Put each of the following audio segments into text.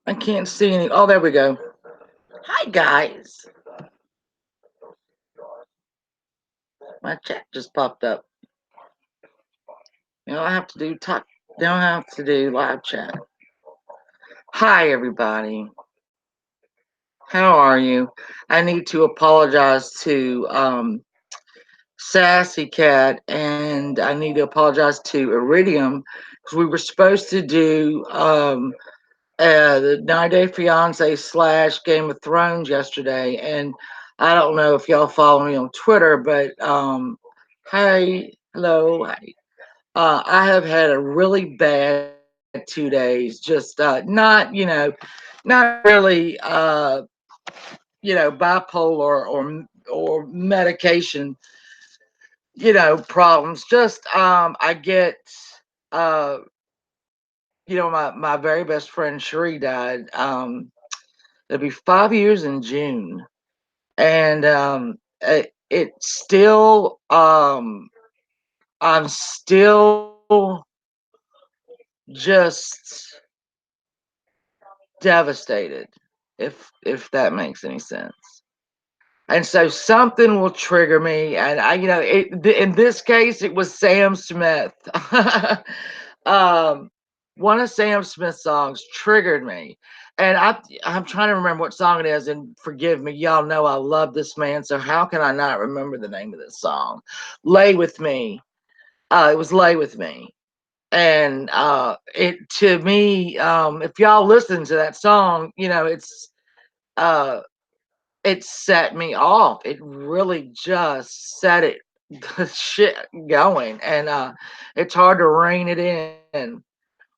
I can't see any. Oh, there we go. Hi, guys. My chat just popped up. You don't have to do talk. Don't have to do live chat. Hi, everybody. How are you? I need to apologize to Sassy Cat, and I need to apologize to Iridium because we were supposed to do the 90 Day Fiance / Game of Thrones yesterday, and I don't know if y'all follow me on Twitter, but hey, hello, hey. I have had a really bad 2 days. Just not really, bipolar or medication, problems. Just I get, uh, my very best friend Cherie died. It'll be 5 years in June, and it still, I'm still just devastated, if that makes any sense. And so something will trigger me, and in this case, it was Sam Smith. um, One of Sam Smith's songs triggered me, and I'm trying to remember what song it is. And forgive me, y'all know I love this man, so how can I not remember the name of this song? "Lay with Me." It was "Lay with Me." And it to me, if y'all listen to that song, uh it set me off. It really just set it the shit going, and it's hard to rein it in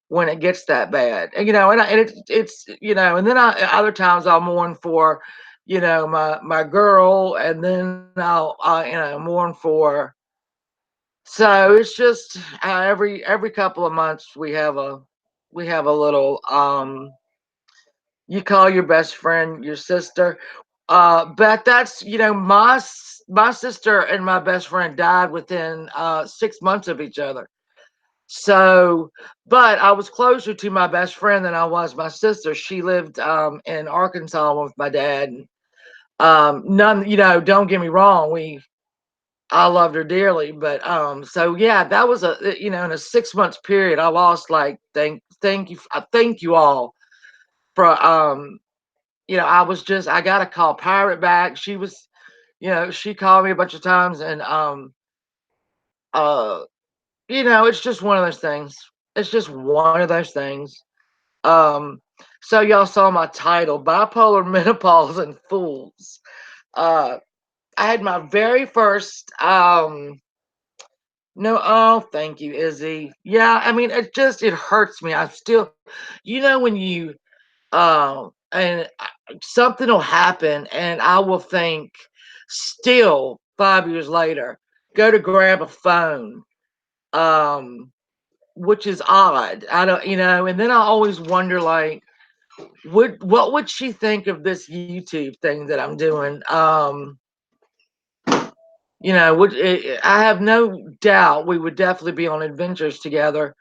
when it gets that bad. And then other times I'll mourn for, my girl, and then I'll mourn for. So it's just every couple of months we have a little, you call your best friend your sister. But that's, my sister and my best friend died within 6 months of each other. So, but I was closer to my best friend than I was my sister. She lived in Arkansas with my dad. None, don't get me wrong, I loved her dearly, but so yeah, that was in a 6 months period, I lost, like, thank you all for, I got to call Pirate back. She called me a bunch of times, and uh it's just one of those things. It's just one of those things. Um so y'all saw my title, Bipolar, Menopause, and Fools. Uh I had my very first, no, oh, thank you, Izzy. Yeah, I mean, it hurts me. I still, when you, and something will happen, and I will think, still 5 years later, go to grab a phone, um, which is odd. I don't, and then I always wonder, like, what would she think of this YouTube thing that I'm doing? I have no doubt we would definitely be on adventures together.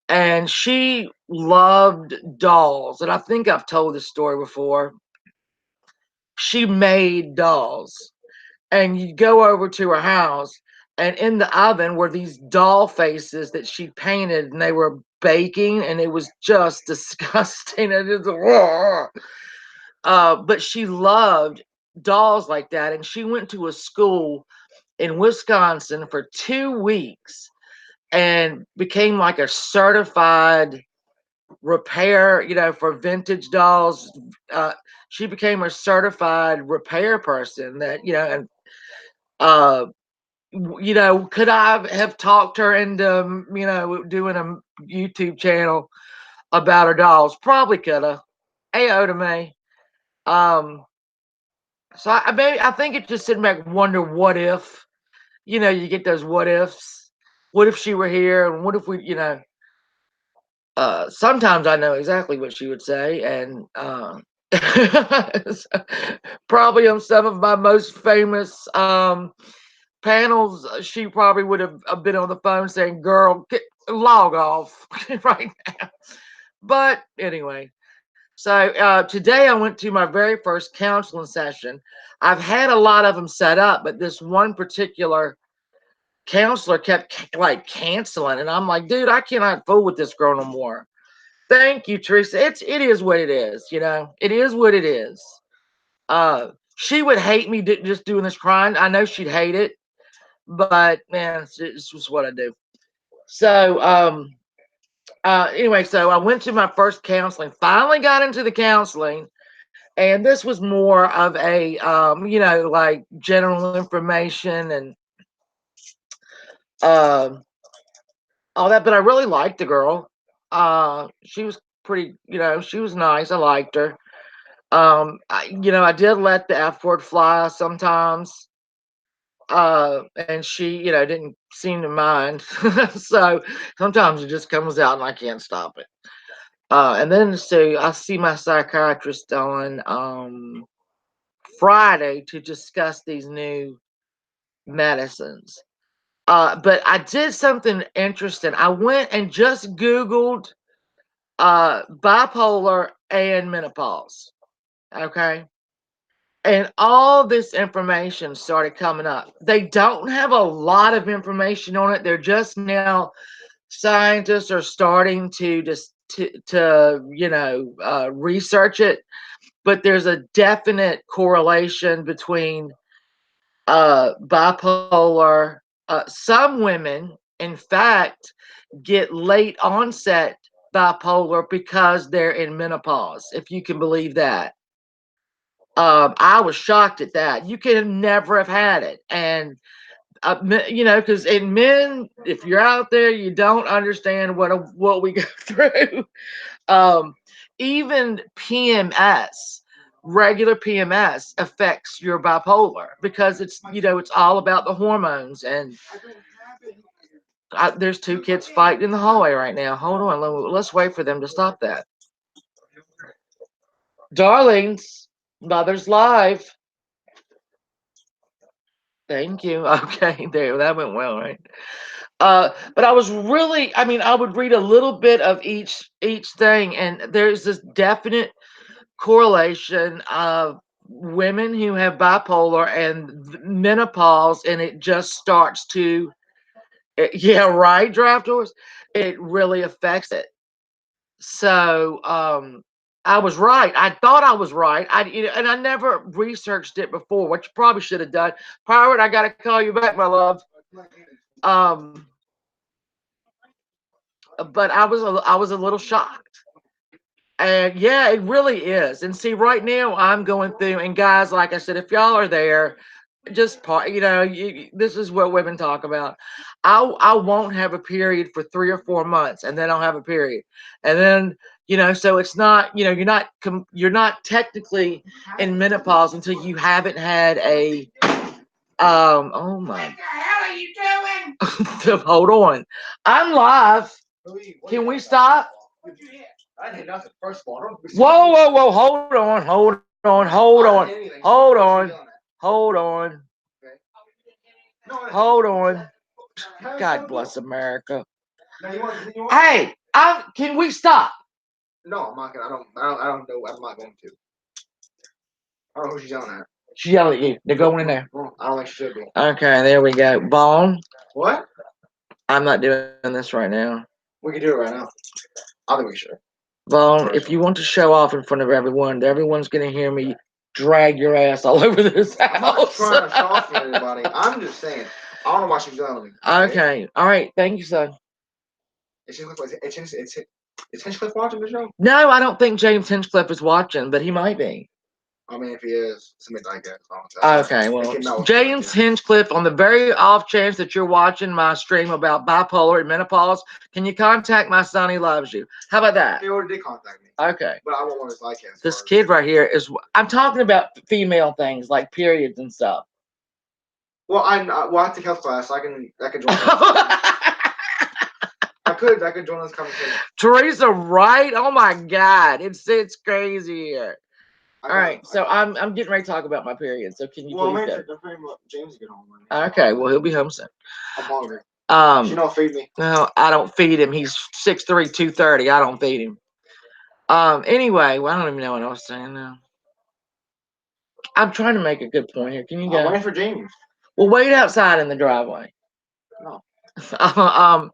And she loved dolls, and I think I've told this story before. She made dolls, and you go over to her house, and in the oven were these doll faces that she painted, and they were baking, and it was just disgusting. And but she loved dolls like that, and she went to a school in Wisconsin for 2 weeks and became like a certified repair, for vintage dolls. Uh, she became a certified repair person that, and, uh, could I have talked her into, doing a YouTube channel about her dolls? Probably could have. AO to me. Um, I think it's just sitting back and wonder what if, you get those what ifs. What if she were here? And what if we, sometimes I know exactly what she would say, and probably on some of my most famous panels, she probably would have been on the phone saying, "Girl, log off right now." But anyway, So today I went to my very first counseling session. I've had a lot of them set up, but this one particular counselor kept like canceling, and I'm like, dude, I cannot fool with this girl no more. Thank you, Teresa. It is what it is, you know. It is what it is. She would hate me just doing this crying. I know she'd hate it, but man, it's just what I do. So anyway, so I went to my first counseling. Finally got into the counseling, and this was more of a you know, like general information and um all that. But I really liked the girl. She was pretty, you know, she was nice. I liked her. You know, I did let the F word fly sometimes. And she, you know, didn't seem to mind. So sometimes it just comes out and I can't stop it. And then so I see my psychiatrist on Friday to discuss these new medicines. But I did something interesting. I went and just Googled bipolar and menopause. Okay. And all this information started coming up. They don't have a lot of information on it. They're just now scientists are starting to just to you know research it, but there's a definite correlation between bipolar. Some women, in fact, get late onset bipolar because they're in menopause, if you can believe that. I was shocked at that. You can never have had it. And you know, because in men, if you're out there, you don't understand what we go through. Um, Even PMS, regular PMS, affects your bipolar because it's, you know, it's all about the hormones. And there's two kids fighting in the hallway right now. Hold on, let's wait for them to stop that. Darlings, Mother's Live. Thank you. Okay, there, that went well, right? But I was really, I mean, I would read a little bit of each thing, and there's this definite correlation of women who have bipolar and menopause, and it just starts to, yeah, right, draft doors. It really affects it. So, I was right. I thought I was right. You know, and I never researched it before, which you probably should have done. Pirate, I got to call you back, my love. Um, but I was a little shocked. And yeah, it really is. And see, right now I'm going through, and guys, like I said, if y'all are there, just part, you know, this is what women talk about. I won't have a period for 3 or 4 months, and then I'll have a period, and then, you know, so it's not, you know, you're not technically in menopause until you haven't had a oh my. What the hell are you doing? Hold on, I'm live. Can we stop? I did nothing. First of all, whoa, whoa, whoa! Hold on, hold on, hold on, hold on, hold on, hold on. God bless America. Hey, can we stop? No, I'm not gonna. I don't know. I'm not going to. I don't know who she's yelling at. She's yelling at you. They're going in there. I don't think she should be. Okay, there we go. Bone. What? I'm not doing this right now. We can do it right now. I think we should. Vaughn, if you want to show off in front of everyone, everyone's going to hear me drag your ass all over this house. I'm not trying to show off for anybody. I'm just saying. I don't know why she's yelling at me. Okay. All right. Thank you, son. Is Hinchcliffe watching the show? No, I don't think James Hinchcliffe is watching, but he might be. I mean, if he is, something like that. Okay, well, James Hinchcliffe, on the very off chance that you're watching my stream about bipolar and menopause, can you contact my son? He loves you. How about that? He already did contact me. Okay. But I won't want his podcast. This kid right here is, I'm talking about female things like periods and stuff. Well, I have to health class. I can join. I could join this conversation. Teresa, right? Oh my God, it's crazy here. All right, so I'm getting ready to talk about my period. So can you please go? James get home. Okay, well he'll be home soon. I'm hungry. You don't feed me. No, I don't feed him. He's 6'3", 230. I don't feed him. Anyway, well, I don't even know what I was saying now. I'm trying to make a good point here. Can you I'm go? waiting for Jamie. Well, wait outside in the driveway. No. um,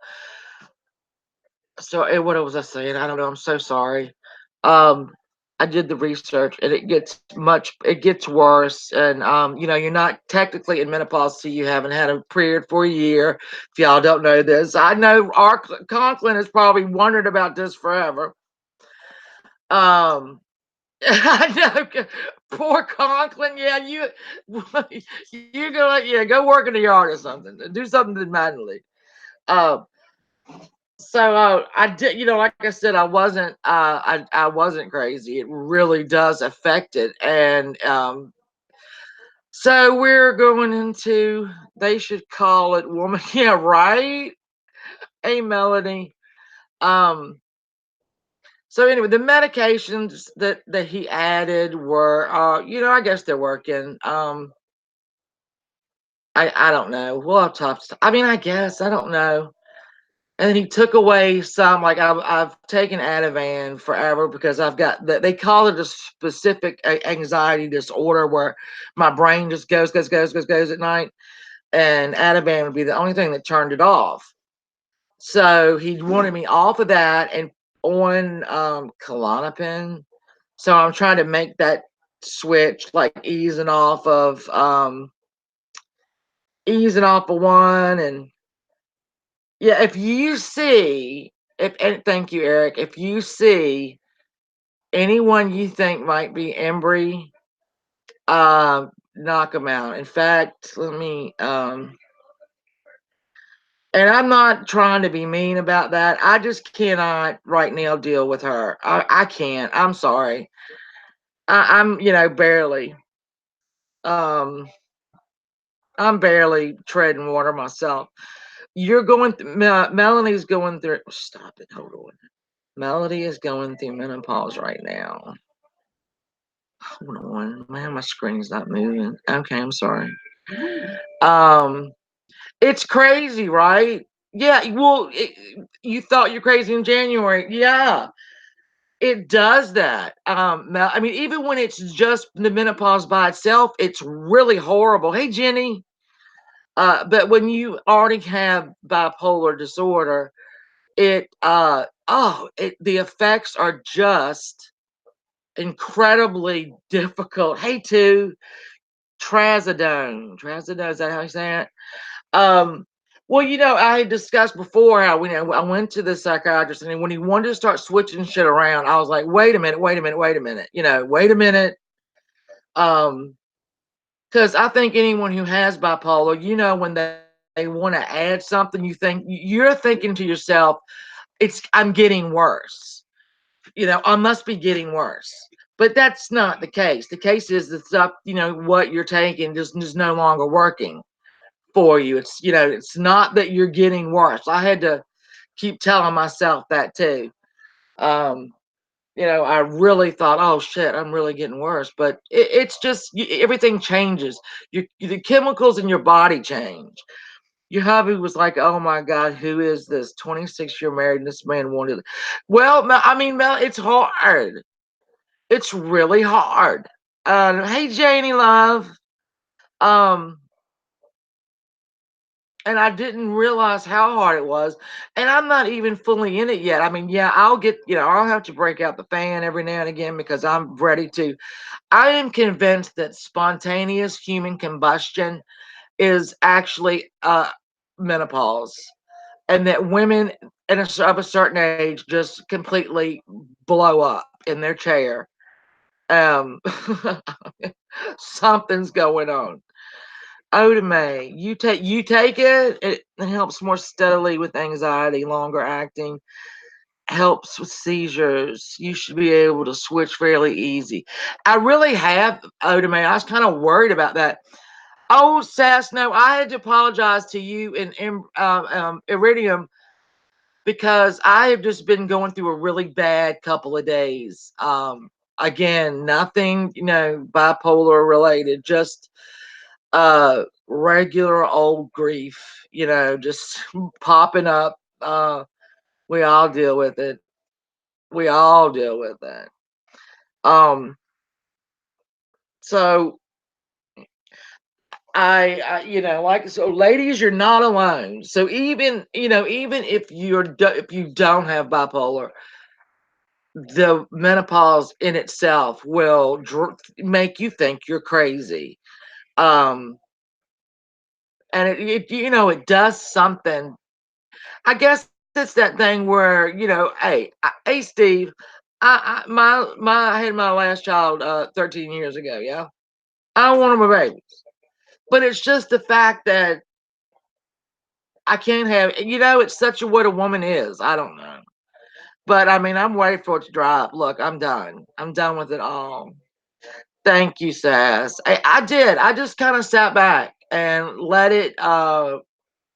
so what was I saying? I don't know. I'm so sorry. Um, I did the research, and it gets worse. And you're not technically in menopause, so you haven't had a period for a year. If y'all don't know this, I know our Conklin has probably wondered about this forever. Um, I know, poor Conklin. Yeah, go work in the yard or something. Do something manually. Um, so I did, like I said, I wasn't crazy. It really does affect it, and so we're going into. They should call it woman. Yeah, right. Hey, Melody. Um. So anyway, the medications that he added were, I guess they're working. I don't know. We'll have to I mean, I guess I don't know. And he took away some. Like I've taken Ativan forever because I've got they call it a specific anxiety disorder where my brain just goes at night, and Ativan would be the only thing that turned it off. So he wanted me off of that and on Klonopin. So I'm trying to make that switch, like easing off of one. And yeah, if you see, if and thank you, Eric, if you see anyone you think might be Embry, knock them out. In fact, let me and I'm not trying to be mean about that. I just cannot right now deal with her. I can't. I'm sorry. I'm barely. Um I'm barely treading water myself. You're going through, Melanie's going through. Stop it. Hold on. Melody is going through menopause right now. Hold on. Man, my screen's not moving. Okay, I'm sorry. Um, it's crazy, right? Yeah. Well, you thought you're crazy in January. Yeah, it does that. I mean, even when it's just the menopause by itself, it's really horrible. Hey, Jenny. But when you already have bipolar disorder, the effects are just incredibly difficult. Hey, too, trazodone, is that how you say it? Um, well, I had discussed before how I went to the psychiatrist, and when he wanted to start switching shit around, I was like, wait a minute, wait a minute, wait a minute, wait a minute. Um, because I think anyone who has bipolar, when they want to add something, you're thinking to yourself, I'm getting worse. I must be getting worse. But that's not the case. The case is the stuff, what you're taking just is no longer working for you. It's not that you're getting worse. I had to keep telling myself that too. Um, I really thought, oh shit, I'm really getting worse. But it's just everything changes. The chemicals in your body change. Your hubby was like, "Oh my God, who is this? 26-year married, and this man wanted." Well, I mean, Mel, it's hard. It's really hard. Hey, Janie, love. Um, and I didn't realize how hard it was. And I'm not even fully in it yet. I mean, yeah, I'll have to break out the fan every now and again because I'm ready to. I am convinced that spontaneous human combustion is actually menopause, and that women of a certain age just completely blow up in their chair. Um, something's going on. Otame, you take it. It helps more steadily with anxiety, longer acting, helps with seizures. You should be able to switch fairly easy. I really have Otame. I was kind of worried about that. Oh, Sass, no, I had to apologize to you and Iridium because I have just been going through a really bad couple of days. Again, nothing, bipolar related, just regular old grief, just popping up. We all deal with it. We all deal with it. Um, so like so, ladies, you're not alone. So even even if if you don't have bipolar, the menopause in itself will make you think you're crazy. Um, and it does something. I guess it's that thing where hey Steve, I had my last child 13 years ago. Yeah, I don't want my babies, but it's just the fact that I can't have. It's such a what a woman is. I don't know, but I mean, I'm waiting for it to drop. Look, I'm done. I'm done with it all. Thank you, Sass. I did. I just kind of sat back and let it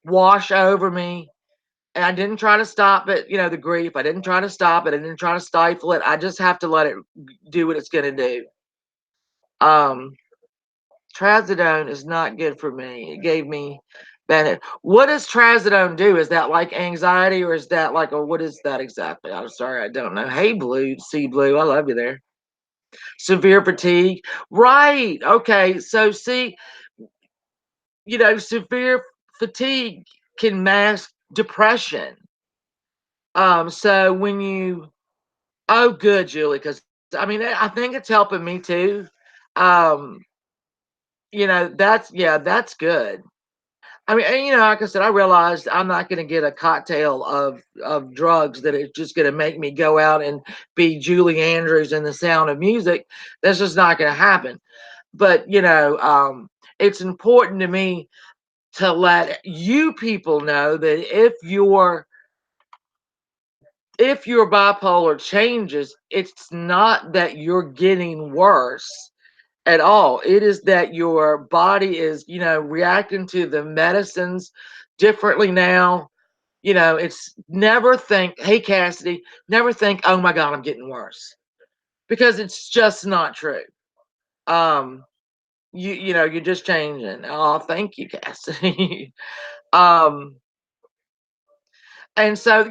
wash over me. And I didn't try to stop it, the grief. I didn't try to stop it. I didn't try to stifle it. I just have to let it do what it's going to do. Um, Trazodone is not good for me. It gave me bad. What does trazodone do? Is that like anxiety, or is that like what is that exactly? I'm sorry, I don't know. Hey, Blue, see Blue, I love you there. Severe fatigue, right? Okay, so see, severe fatigue can mask depression. So when you Oh, good, Julie, because I mean, I think it's helping me too. Um, that's good. I mean, and, like I said, I realized I'm not going to get a cocktail of drugs that is just going to make me go out and be Julie Andrews in The Sound of Music. That's just not going to happen. But it's important to me to let you people know that if your bipolar changes, it's not that you're getting worse at all. It is that your body is, reacting to the medicines differently now. It's never think, hey, Cassidy, never think, oh my God, I'm getting worse, because it's just not true. Um, you're just changing. Oh, thank you, Cassidy. um, And so,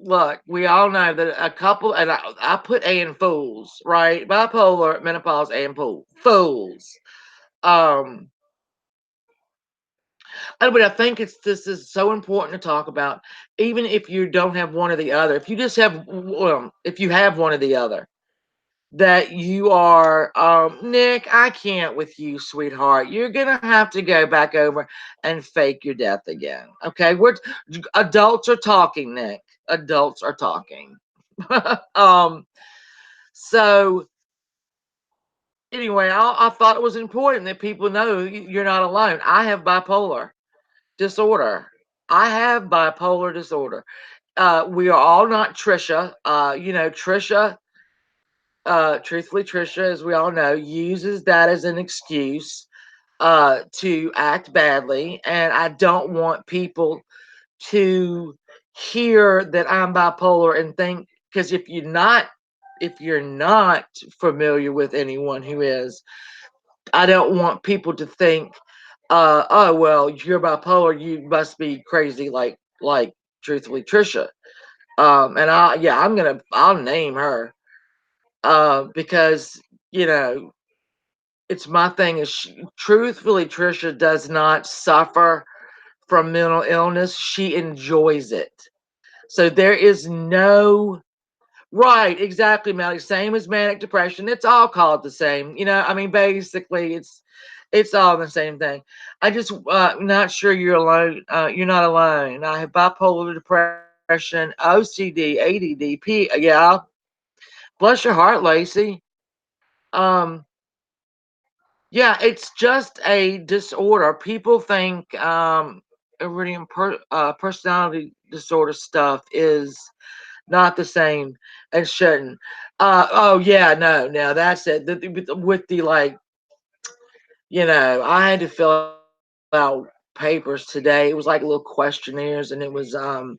look, we all know that a couple, and I put A in fools, right? Bipolar, menopause, and fools. Um, but I think this is so important to talk about, even if you don't have one or the other. If you just have, well, if you have one or the other, that you are, Nick, I can't with you, sweetheart. You're gonna have to go back over and fake your death again. Okay, we're adults are talking, Nick. Adults are talking. um, so anyway, I thought it was important that people know you're not alone. I have bipolar disorder. I have bipolar disorder. We are all not Trisha. Trisha, truthfully, Trisha, as we all know, uses that as an excuse to act badly. And I don't want people to hear that I'm bipolar and think, because if you're not familiar with anyone who is, I don't want people to think, oh well, you're bipolar, you must be crazy like truthfully Trisha. And I'll name her because you know it's my thing is truthfully Trisha does not suffer from mental illness. She enjoys it. So there is no right, exactly, Melly. Same as manic depression. It's all called the same. I mean, basically, it's all the same thing. I just not sure you're alone. You're not alone. I have bipolar depression, OCD, ADD, Yeah, bless your heart, Lacey. Um, yeah, it's just a disorder. People think iridium personality disorder stuff is not the same and shouldn't. Oh yeah, no, no, that's it. With the like, I had to fill out papers today. It was like little questionnaires, and it was even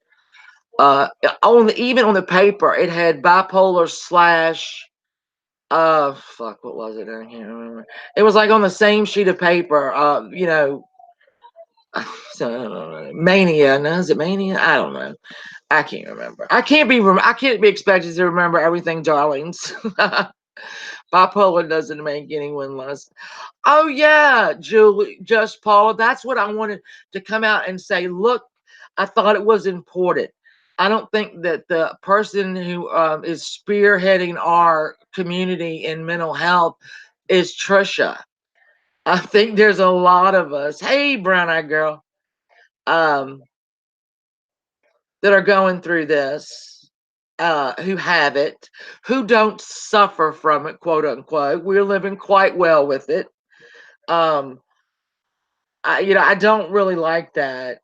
on the paper it had bipolar slash fuck, what was it? I can't remember. It was like on the same sheet of paper. So mania. No, is it mania? I don't know. I can't remember. I can't be expected to remember everything, darlings. Bipolar doesn't make anyone less. Oh yeah, Julie, just Paula. That's what I wanted to come out and say. Look, I thought it was important. I don't think that the person who is spearheading our community in mental health is Trisha. I think there's a lot of us. Hey, brown eyed girl, um, that are going through this, who have it, who don't suffer from it, quote unquote. We're living quite well with it. Um, I don't really like that.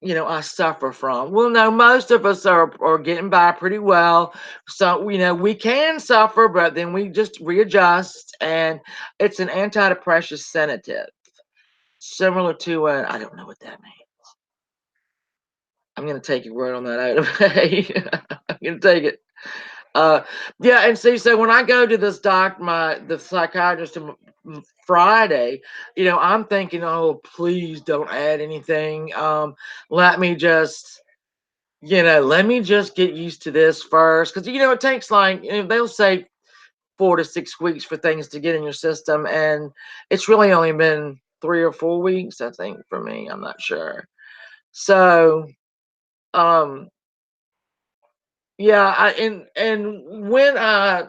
I suffer from. Well, no, most of us are getting by pretty well. So, we can suffer, but then we just readjust, and it's an antidepressant sedative, similar to I don't know what that means. I'm gonna take your word on that, Ada. I'm gonna take it. Uh, yeah, and see, so when I go to this the psychiatrist on Friday, I'm thinking, oh, please don't add anything. Let me just, let me just get used to this first, because it takes like they'll say 4 to 6 weeks for things to get in your system, and it's really only been 3 or 4 weeks, I think, for me. I'm not sure. So, um, yeah, and when I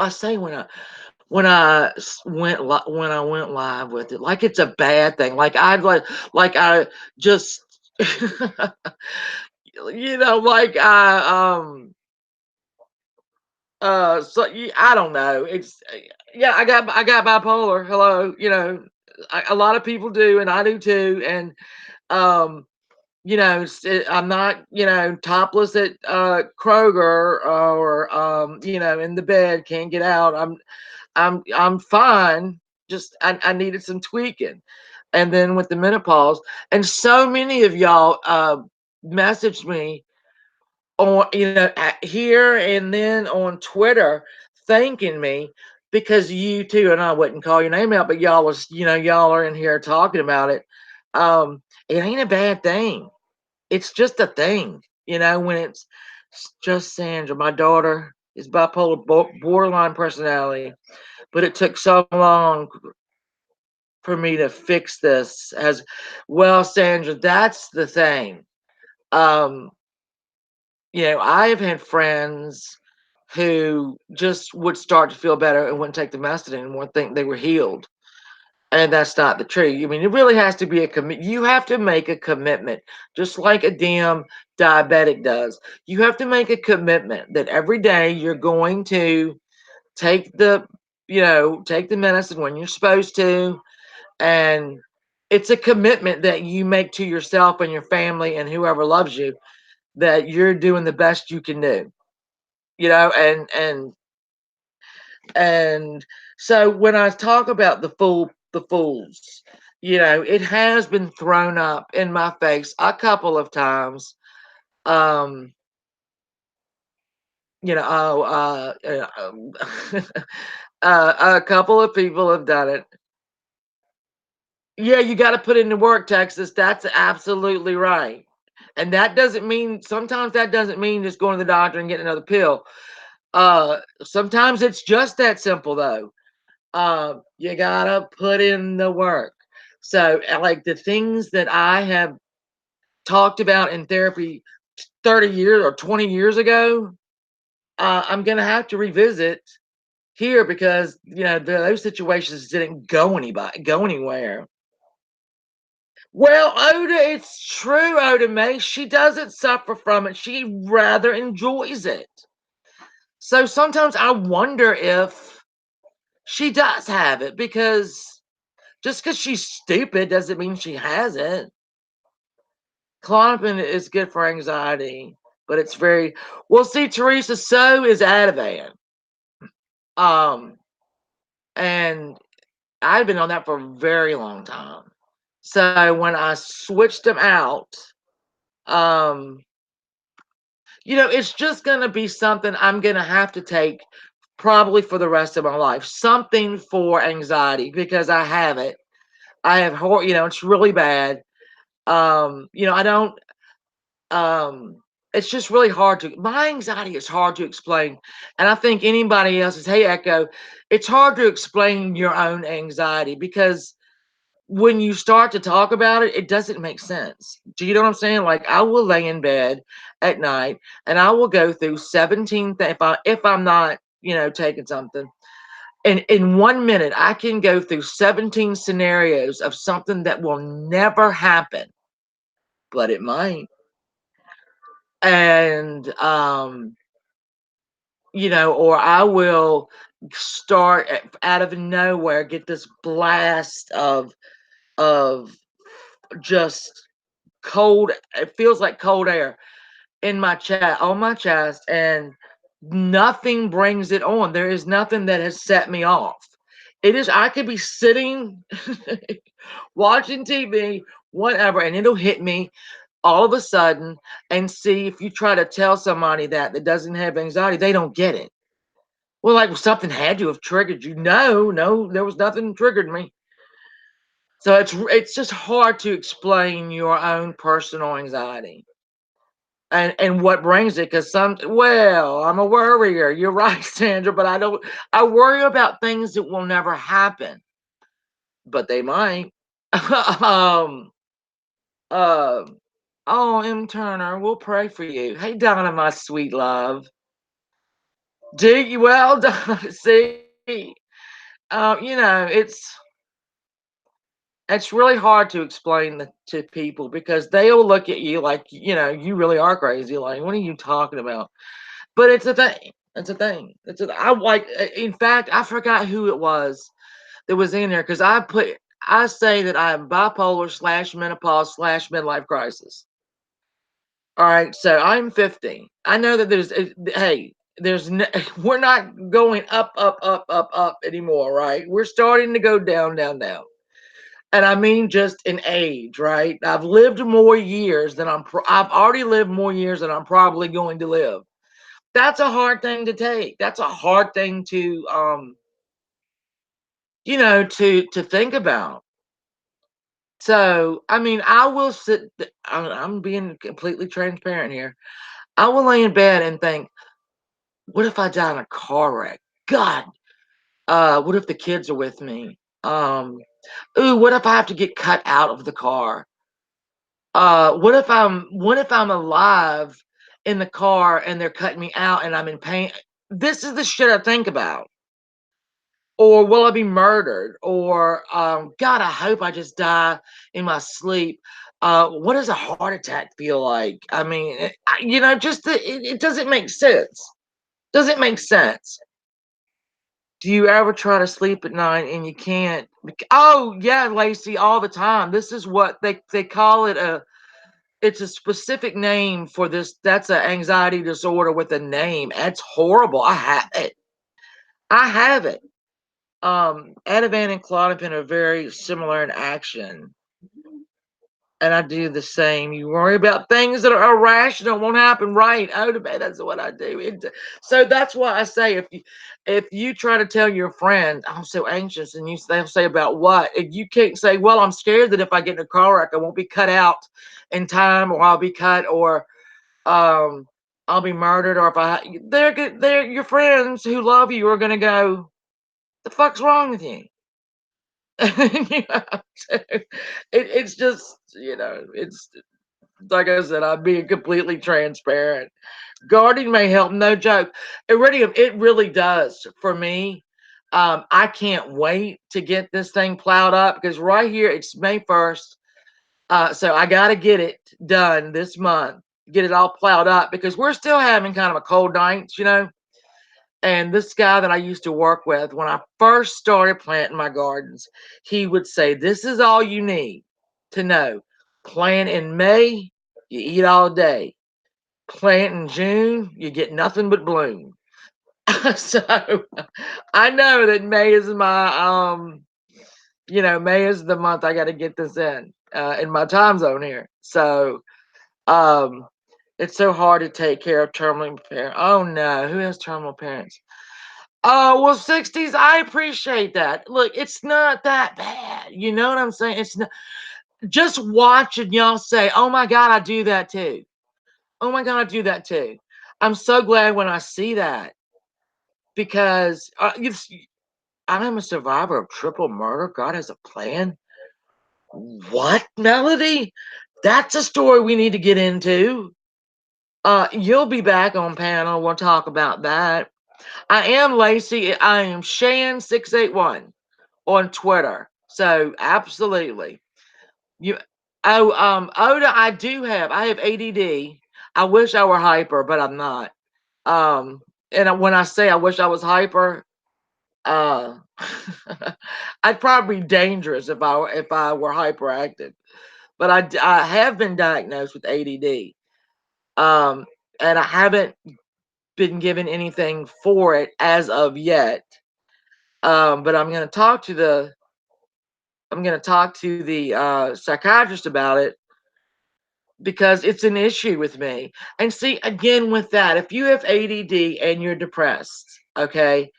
say when I went live with it, like it's a bad thing. Like I just like I don't know. It's yeah, I got bipolar. Hello, a lot of people do, and I do too. And um I'm not, topless at Kroger, or in the bed, can't get out. I'm fine. Just I needed some tweaking. And then with the menopause, and so many of y'all messaged me on, here and then on Twitter, thanking me because you too, and I wouldn't call your name out, but y'all are in here talking about it. It ain't a bad thing. It's just a thing, when it's just Sandra. My daughter is bipolar, borderline personality, but it took so long for me to fix this. As well, Sandra, that's the thing. Um, I've had friends who just would start to feel better and wouldn't take the medicine anymore, think they were healed. And that's not the truth. I mean, it really has to be a commit. You have to make a commitment, just like a damn diabetic does. You have to make a commitment that every day you're going to take take the medicine when you're supposed to. And it's a commitment that you make to yourself and your family and whoever loves you, that you're doing the best you can do. And so when I talk about the fools, it has been thrown up in my face a couple of times. Um, oh, a couple of people have done it. Yeah, you got to put in the work, Texas. That's absolutely right. And that doesn't mean, sometimes that doesn't mean just going to the doctor and getting another pill. Sometimes it's just that simple though. You gotta put in the work. So, like the things that I have talked about in therapy 30 years or 20 years ago, I'm gonna have to revisit here, because those situations didn't go anywhere. Well, Oda, it's true, Oda May. She doesn't suffer from it. She rather enjoys it. So sometimes I wonder if she does have it, because just because she's stupid doesn't mean she has it. Klonopin is good for anxiety, but it's very well. See, Teresa, so is Ativan. Um, and I've been on that for a very long time. So when I switched them out, um, it's just gonna be something I'm gonna have to take probably for the rest of my life. Something for anxiety, because I have it. I have it's really bad. I don't um it's just really hard to my anxiety is hard to explain. And I think anybody else's, hey Echo, it's hard to explain your own anxiety because when you start to talk about it, it doesn't make sense. Do you know what I'm saying? Like I will lay in bed at night and I will go through 17 if I'm not, taking something. And in 1 minute, I can go through 17 scenarios of something that will never happen, but it might. And or I will start out of nowhere, get this blast of just cold. It feels like cold air in my chest, on my chest, and nothing brings it on. There is nothing that has set me off. It is, I could be sitting watching TV, whatever, and it'll hit me all of a sudden. And see, if you try to tell somebody that doesn't have anxiety, they don't get it. Well, like, well, something had to have triggered you. No, no, there was nothing triggered me. So it's just hard to explain your own personal anxiety and what brings it. Because I'm a worrier. You're right, Sandra, but I worry about things that will never happen, but they might. um, uh, oh, M. Turner, we'll pray for you. Hey, Donna, my sweet love. Do you well, Donna? See, it's really hard to explain to people because they'll look at you like, you really are crazy. Like, what are you talking about? But it's a thing. It's a thing. I like, in fact, I forgot who it was that was in there because I say that I am bipolar slash menopause slash midlife crisis. All right. So I'm 50. I know that hey, we're not going up, up, up, up, up anymore, right? We're starting to go down, down, down. And I mean just in age, right? I've already lived more years than I'm probably going to live. That's a hard thing to take. That's a hard thing to to think about. So, I mean, I will I'm being completely transparent here. I will lay in bed and think, what if I die in a car wreck? God, what if the kids are with me? Ooh, what if I have to get cut out of the car? What if I'm alive in the car and they're cutting me out and I'm in pain? This is the shit I think about. Or will I be murdered? Or God, I hope I just die in my sleep. What does a heart attack feel like? I mean, it doesn't make sense. Does it make sense? Do you ever try to sleep at night and you can't? Oh yeah, Lacey, all the time. This is what they call it, it's a specific name for this. That's an anxiety disorder with a name. It's horrible. I have it. I have it. Ativan and Klonopin are very similar in action, and I do the same. You worry about things that are irrational, won't happen, right? Oh, that's what I do. So that's why I say, if you try to tell your friend I'm so anxious, and they'll say about what, if you can't say, well, I'm scared that if I get in a car wreck, I won't be cut out in time, or I'll be cut, or um, I'll be murdered, or if they're your friends who love you are gonna go, the fuck's wrong with you? So it's just, it's like I said, I'm being completely transparent. Guarding may help, no joke. It really does for me. I can't wait to get this thing plowed up because right here it's May 1st. So I got to get it done this month, get it all plowed up because we're still having kind of a cold night. And this guy that I used to work with, when I first started planting my gardens, he would say, this is all you need to know. Plant in May, you eat all day. Plant in June, you get nothing but bloom. So I know that May is the month I got to get this in my time zone here. So um, it's so hard to take care of terminal parents. Oh no, who has terminal parents? Oh, well, 60s, I appreciate that. Look, it's not that bad. You know what I'm saying? It's not, just watching y'all say, "Oh my God, I do that too. Oh my God, I do that too." I'm so glad when I see that because I am a survivor of triple murder. God has a plan. What, Melody? That's a story we need to get into. You'll be back on panel. We'll talk about that. I am Lacey. I am Shan681 on Twitter. So absolutely. You Oda, I have ADD. I wish I were hyper, but I'm not. And when I say I wish I was hyper, uh I'd probably be dangerous if I were hyperactive. But I have been diagnosed with ADD. Um and I haven't been given anything for it as of yet. But I'm going to talk to the psychiatrist about it because it's an issue with me. And see, again, with that, if you have ADD and you're depressed, okay,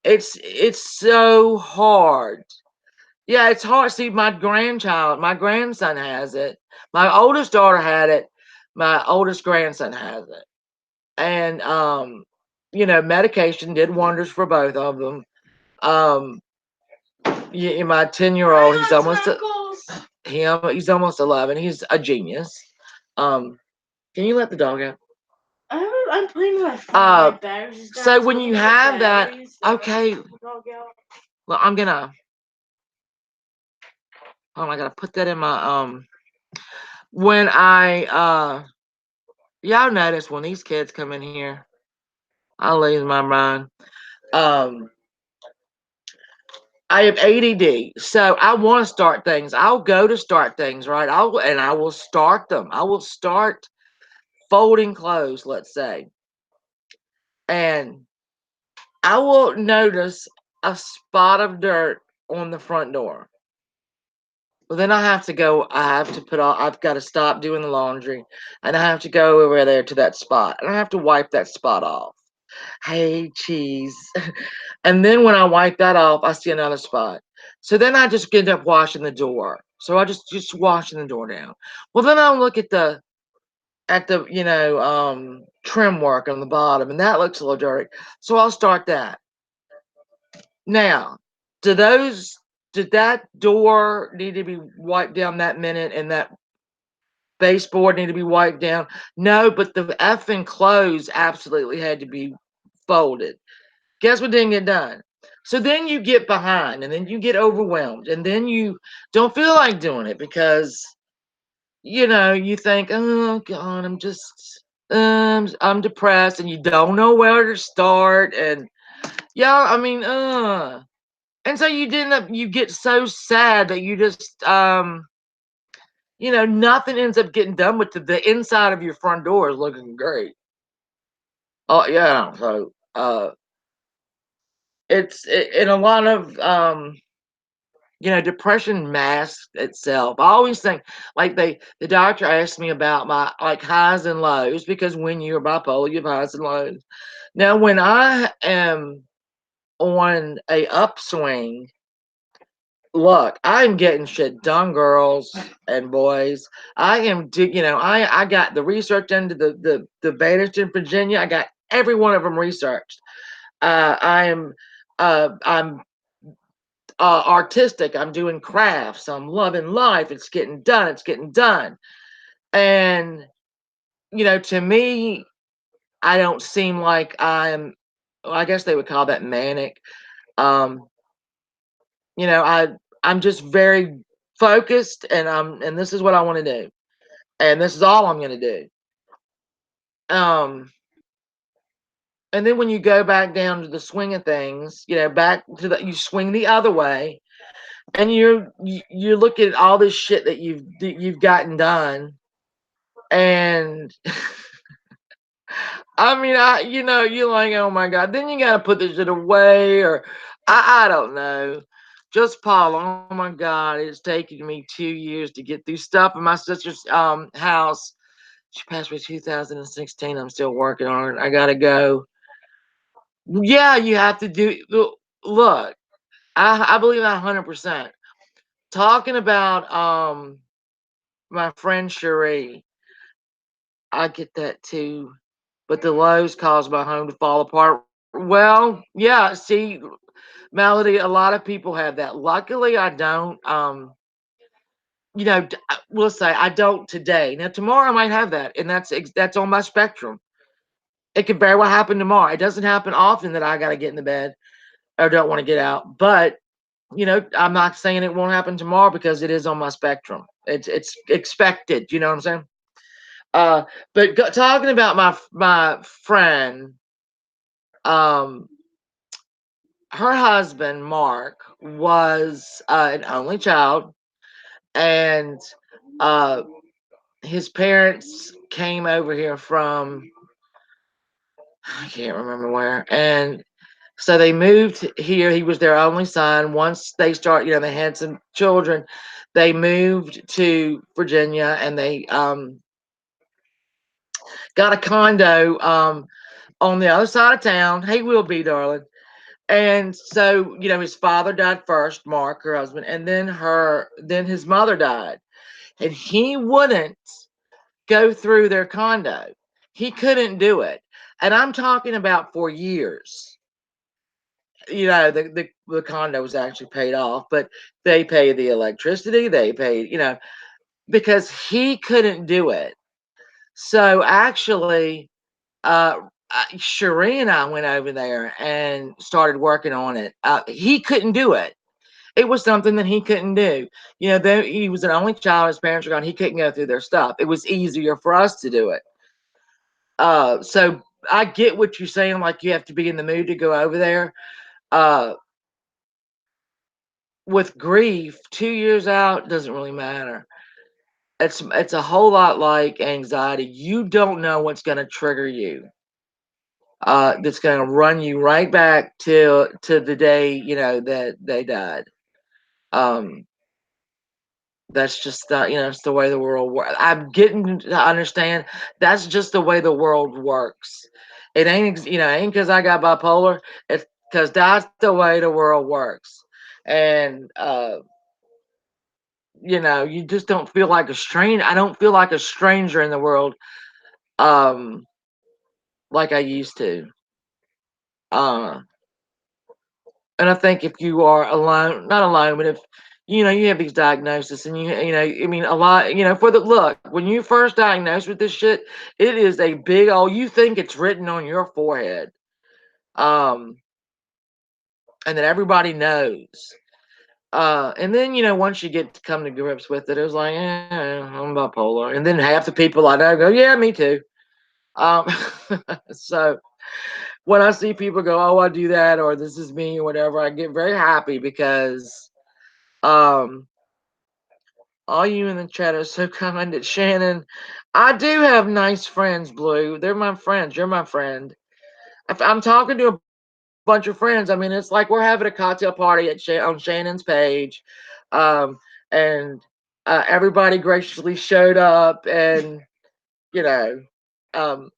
it's so hard. Yeah, it's hard. See, my grandson has it. My oldest daughter had it. My oldest grandson has it. And medication did wonders for both of them. Um, my 10-year-old, he's almost 11. He's a genius. Can you let the dog out? I'm playing with my phone. So when you have that, okay. Well, I gotta put that in my when I y'all notice when these kids come in here, I lose my mind. Um I have ADD, so I want to start things. I'll go to start things, right? I will start them. I will start folding clothes, let's say, and I will notice a spot of dirt on the front door. Well, then I have to go. I have to put all. I've got to stop doing the laundry, and I have to go over there to that spot, and I have to wipe that spot off. Hey, cheese. And then when I wipe that off, I see another spot. So then I just end up washing the door. So I just washing the door down. Well, then I'll look at the trim work on the bottom, and that looks a little dirty. So I'll start that. Now, do those did that door need to be wiped down that minute, and that baseboard need to be wiped down? No, but the effing clothes absolutely had to be folded. Guess what didn't get done? So then you get behind and then you get overwhelmed and then you don't feel like doing it because you think, oh God, I'm depressed, and you don't know where to start. And yeah, I mean, and so you get so sad that you just nothing ends up getting done with the inside of your front door is looking great. Oh yeah. So in a lot of depression masks itself. I always think, like, the doctor asked me about my, like, highs and lows, because when you're bipolar, you have highs and lows. Now, when I am on a upswing, look, I'm getting shit done, girls and boys. I am, I got the research into the betas in Virginia. I got every one of them researched. I'm artistic. I'm doing crafts. I'm loving life. It's getting done. It's getting done. And to me, I don't seem like well, I guess they would call that manic. Um, I'm just very focused, and this is what I want to do, and this is all I'm going to do. Um, and then when you go back down to the swing of things, back to you swing the other way, and you look at all this shit that you've gotten done, and I mean, you're like, oh my God, then you got to put this shit away, or I don't know. Just Paula, oh my God, it's taken me 2 years to get through stuff in my sister's house. She passed away 2016. I'm still working on it. I gotta go. Yeah, you have to do. Look, I believe that 100%. talking about my friend Cherie, I get that too. But the lows caused my home to fall apart. Well, yeah, see, Melody, a lot of people have that. Luckily, I don't. We'll say I don't today. Now, tomorrow I might have that, and that's on my spectrum. It could very well happen tomorrow. It doesn't happen often that I got to get in the bed or don't want to get out. But I'm not saying it won't happen tomorrow because it is on my spectrum. It's expected. You know what I'm saying? But talking about my friend, um, her husband Mark was an only child, and uh, his parents came over here from I can't remember where, and so they moved here. He was their only son. Once they start, they had some children. They moved to Virginia, and they got a condo on the other side of town. He will be, darling. And so, his father died first, Mark, her husband, and then his mother died. And he wouldn't go through their condo. He couldn't do it. And I'm talking about for years. The condo was actually paid off, but they pay the electricity, they paid, because he couldn't do it. So actually, Cherie and I went over there and started working on it. He couldn't do it. It was something that he couldn't do. Though he was an only child, his parents were gone, he couldn't go through their stuff. It was easier for us to do it. So I get what you're saying, like you have to be in the mood to go over there. Uh, with grief, 2 years out doesn't really matter. It's a whole lot like anxiety. You don't know what's going to trigger you. That's going to run you right back to the day that they died. Um, that's just it's the way the world works. I'm getting to understand that's just the way the world works. It ain't because I got bipolar. It's because that's the way the world works. And you just don't feel like a stranger. I don't feel like a stranger in the world, um, like I used to. Uh, and I think if you are alone, not alone, but if you have these diagnoses, and I mean, a lot, for the look, when you first diagnosed with this shit, it is a big old. You think it's written on your forehead, um, and that everybody knows. And then once you get to come to grips with it, it was like, I'm bipolar, and then half the people I know go, yeah, me too. Um, so when I see people go, oh, I do that, or this is me, or whatever, I get very happy because um, all you in the chat are so kind. At Shannon, I do have nice friends, Blue. They're my friends. You're my friend. If I'm talking to a bunch of friends, I mean, it's like we're having a cocktail party on Shannon's page, um, and everybody graciously showed up, and you know. Um,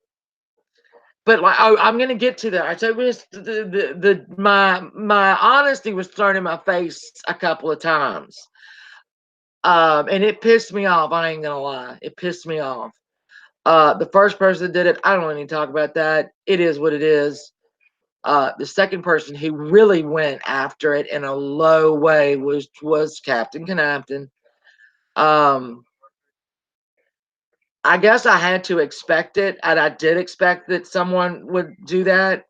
But like, I'm gonna get to that. I told you this, my honesty was thrown in my face a couple of times, and it pissed me off. I ain't gonna lie, it pissed me off. The first person that did it, I don't need to talk about that. It is what it is. The second person who really went after it in a low way was Captain Canapton. Um, I guess I had to expect it, and I did expect that someone would do that.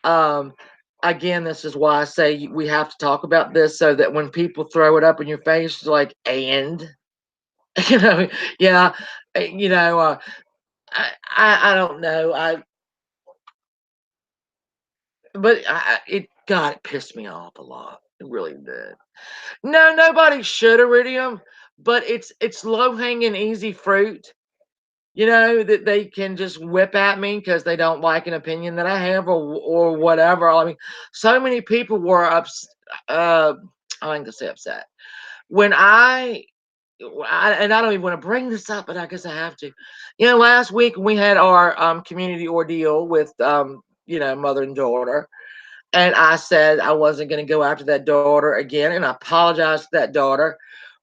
Um, Again, this is why I say we have to talk about this so that when people throw it up in your face, it's like, and you know, yeah, you know, I don't know, but it God, it pissed me off a lot. It really did. No, nobody should iridium, but it's low hanging, easy fruit. That they can just whip at me because they don't like an opinion that I have, or whatever. I mean, so many people were uh I think to say upset when and I don't even want to bring this up, but I guess I have to. Last week we had our community ordeal with mother and daughter, And I said I wasn't going to go after that daughter again. And I apologized to that daughter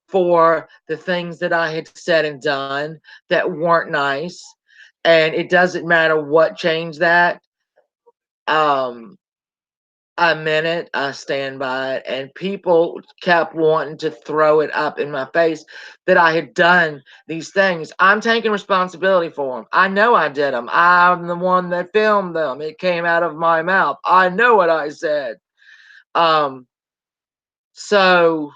for the things that I had said and done that weren't nice. And it doesn't matter what changed that. Um, I meant it. I stand by it. And people kept wanting to throw it up in my face that I had done these things. I'm taking responsibility for them. I know I did them. I'm the one that filmed them. It came out of my mouth. I know what I said. Um, so,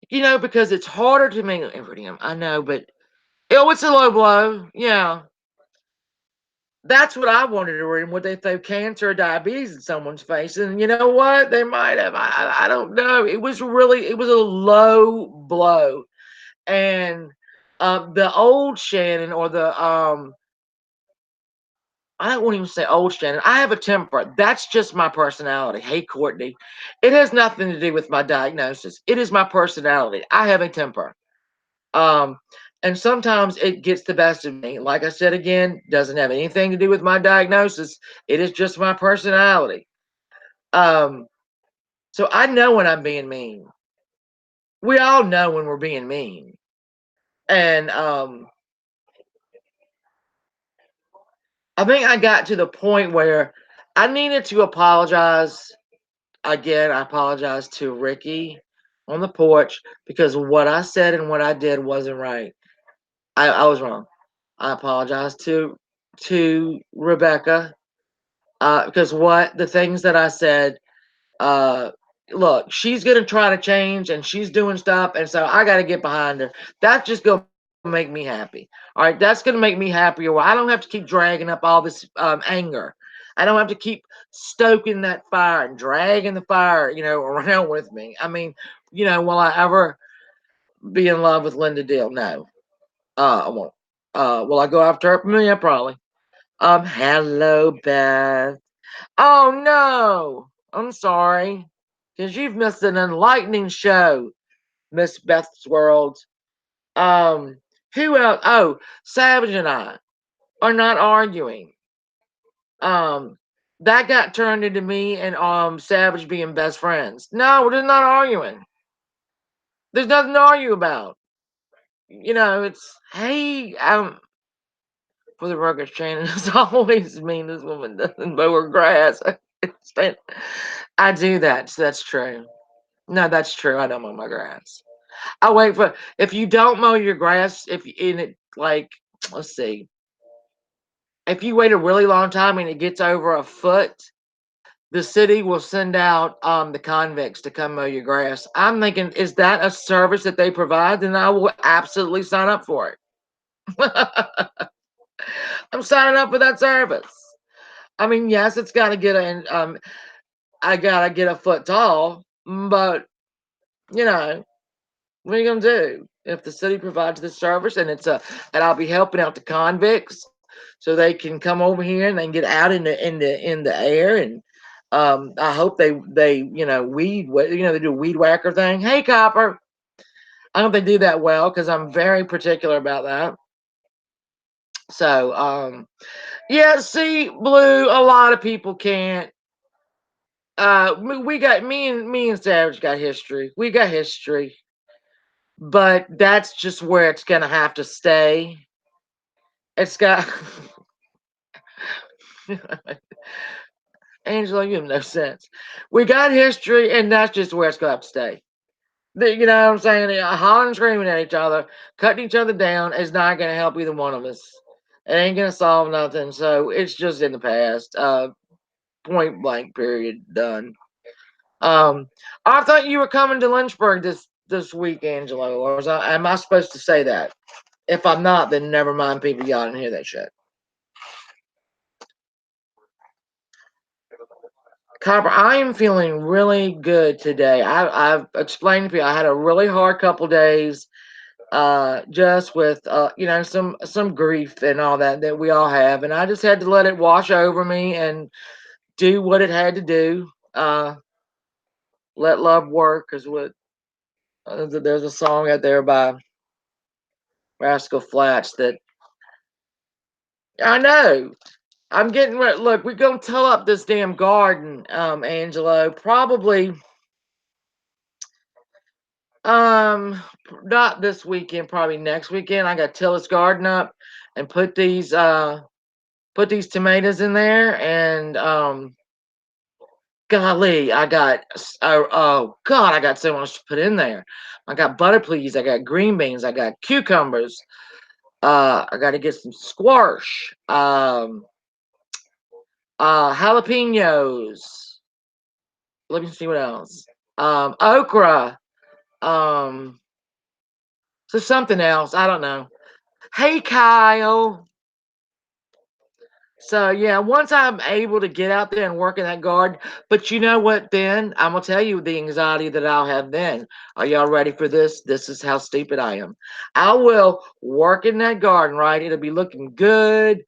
because it's harder to me. I know, but it's a low blow. Yeah. That's what I wanted to read. Would they throw cancer or diabetes in someone's face? And you know what? They might have. I don't know. It was a low blow. And the old Shannon or I don't want to even say old Shannon. I have a temper. That's just my personality. Hey, Courtney. It has nothing to do with my diagnosis. It is my personality. I have a temper. Um, and sometimes it gets the best of me. Like I said again, doesn't have anything to do with my diagnosis. It is just my personality. Um, so I know when I'm being mean. We all know when we're being mean. And I think I got to the point where I needed to apologize. Again, I apologized to Ricky on the porch because what I said and what I did wasn't right. I was wrong. I apologized to Rebecca because what the things that I said, uh, look, she's gonna try to change and she's doing stuff, and so I got to get behind her. That's just gonna make me happy. All right, that's gonna make me happier. Where I don't have to keep dragging up all this anger. I don't have to keep stoking that fire and dragging the fire, around with me. I mean, will I ever be in love with Linda Deal? No, I won't. Will I go after her? Yeah, probably. Hello, Beth. Oh no, I'm sorry, because you've missed an enlightening show, Miss Beth's World. Um, who else? Oh, Savage and I are not arguing. Um, that got turned into me and Savage being best friends. No, we're just not arguing. There's nothing to argue about. It's hey, for the record, Shannon is always mean. This woman doesn't mow her grass. I do that. So that's true. No, that's true. I don't mow my grass. I wait for if you don't mow your grass, if you in it like let's see, if you wait a really long time and it gets over a foot, the city will send out the convicts to come mow your grass. I'm thinking, is that a service that they provide? Then I will absolutely sign up for it. I'm signing up for that service. I mean, yes, it's got to get I gotta get a foot tall, but you know, what are you gonna do? If the city provides this service and I'll be helping out the convicts so they can come over here and they can get out in the air and I hope they they do a weed whacker thing. Hey Copper. I don't think they do that well because I'm very particular about that. So yeah, see, Blue, a lot of people can't we got me and Savage got history. We got history. But that's just where it's gonna have to stay. It's got Angela, you have no sense. We got history, and that's just where it's gonna have to stay. You know what I'm saying? Hollering and screaming at each other, cutting each other down is not gonna help either one of us. It ain't gonna solve nothing. So it's just in the past. Point blank. Period. Done. Um, I thought you were coming to Lynchburg this week, Angelo. Or am I supposed to say that? If I'm not, then never mind. People, y'all didn't hear that shit. Copper, I am feeling really good today. I've explained to you I had a really hard couple days, just with some grief and all that we all have, and I just had to let it wash over me and do what it had to do. Let love work is what there's a song out there by Rascal Flatts that I know. I'm getting ready. Look, we're gonna till up this damn garden, Angelo. Probably, um, not this weekend. Probably next weekend. I got to till this garden up and put these tomatoes in there, and golly, oh God, I got so much to put in there. I got butter peas, I got green beans, I got cucumbers. I got to get some squash. Jalapenos. Let me see what else. Okra. Um, so something else. I don't know. Hey, Kyle. So yeah, once I'm able to get out there and work in that garden, but you know what? Then I'm gonna tell you the anxiety that I'll have. Then, are y'all ready for this? This is how stupid I am. I will work in that garden, right? It'll be looking good,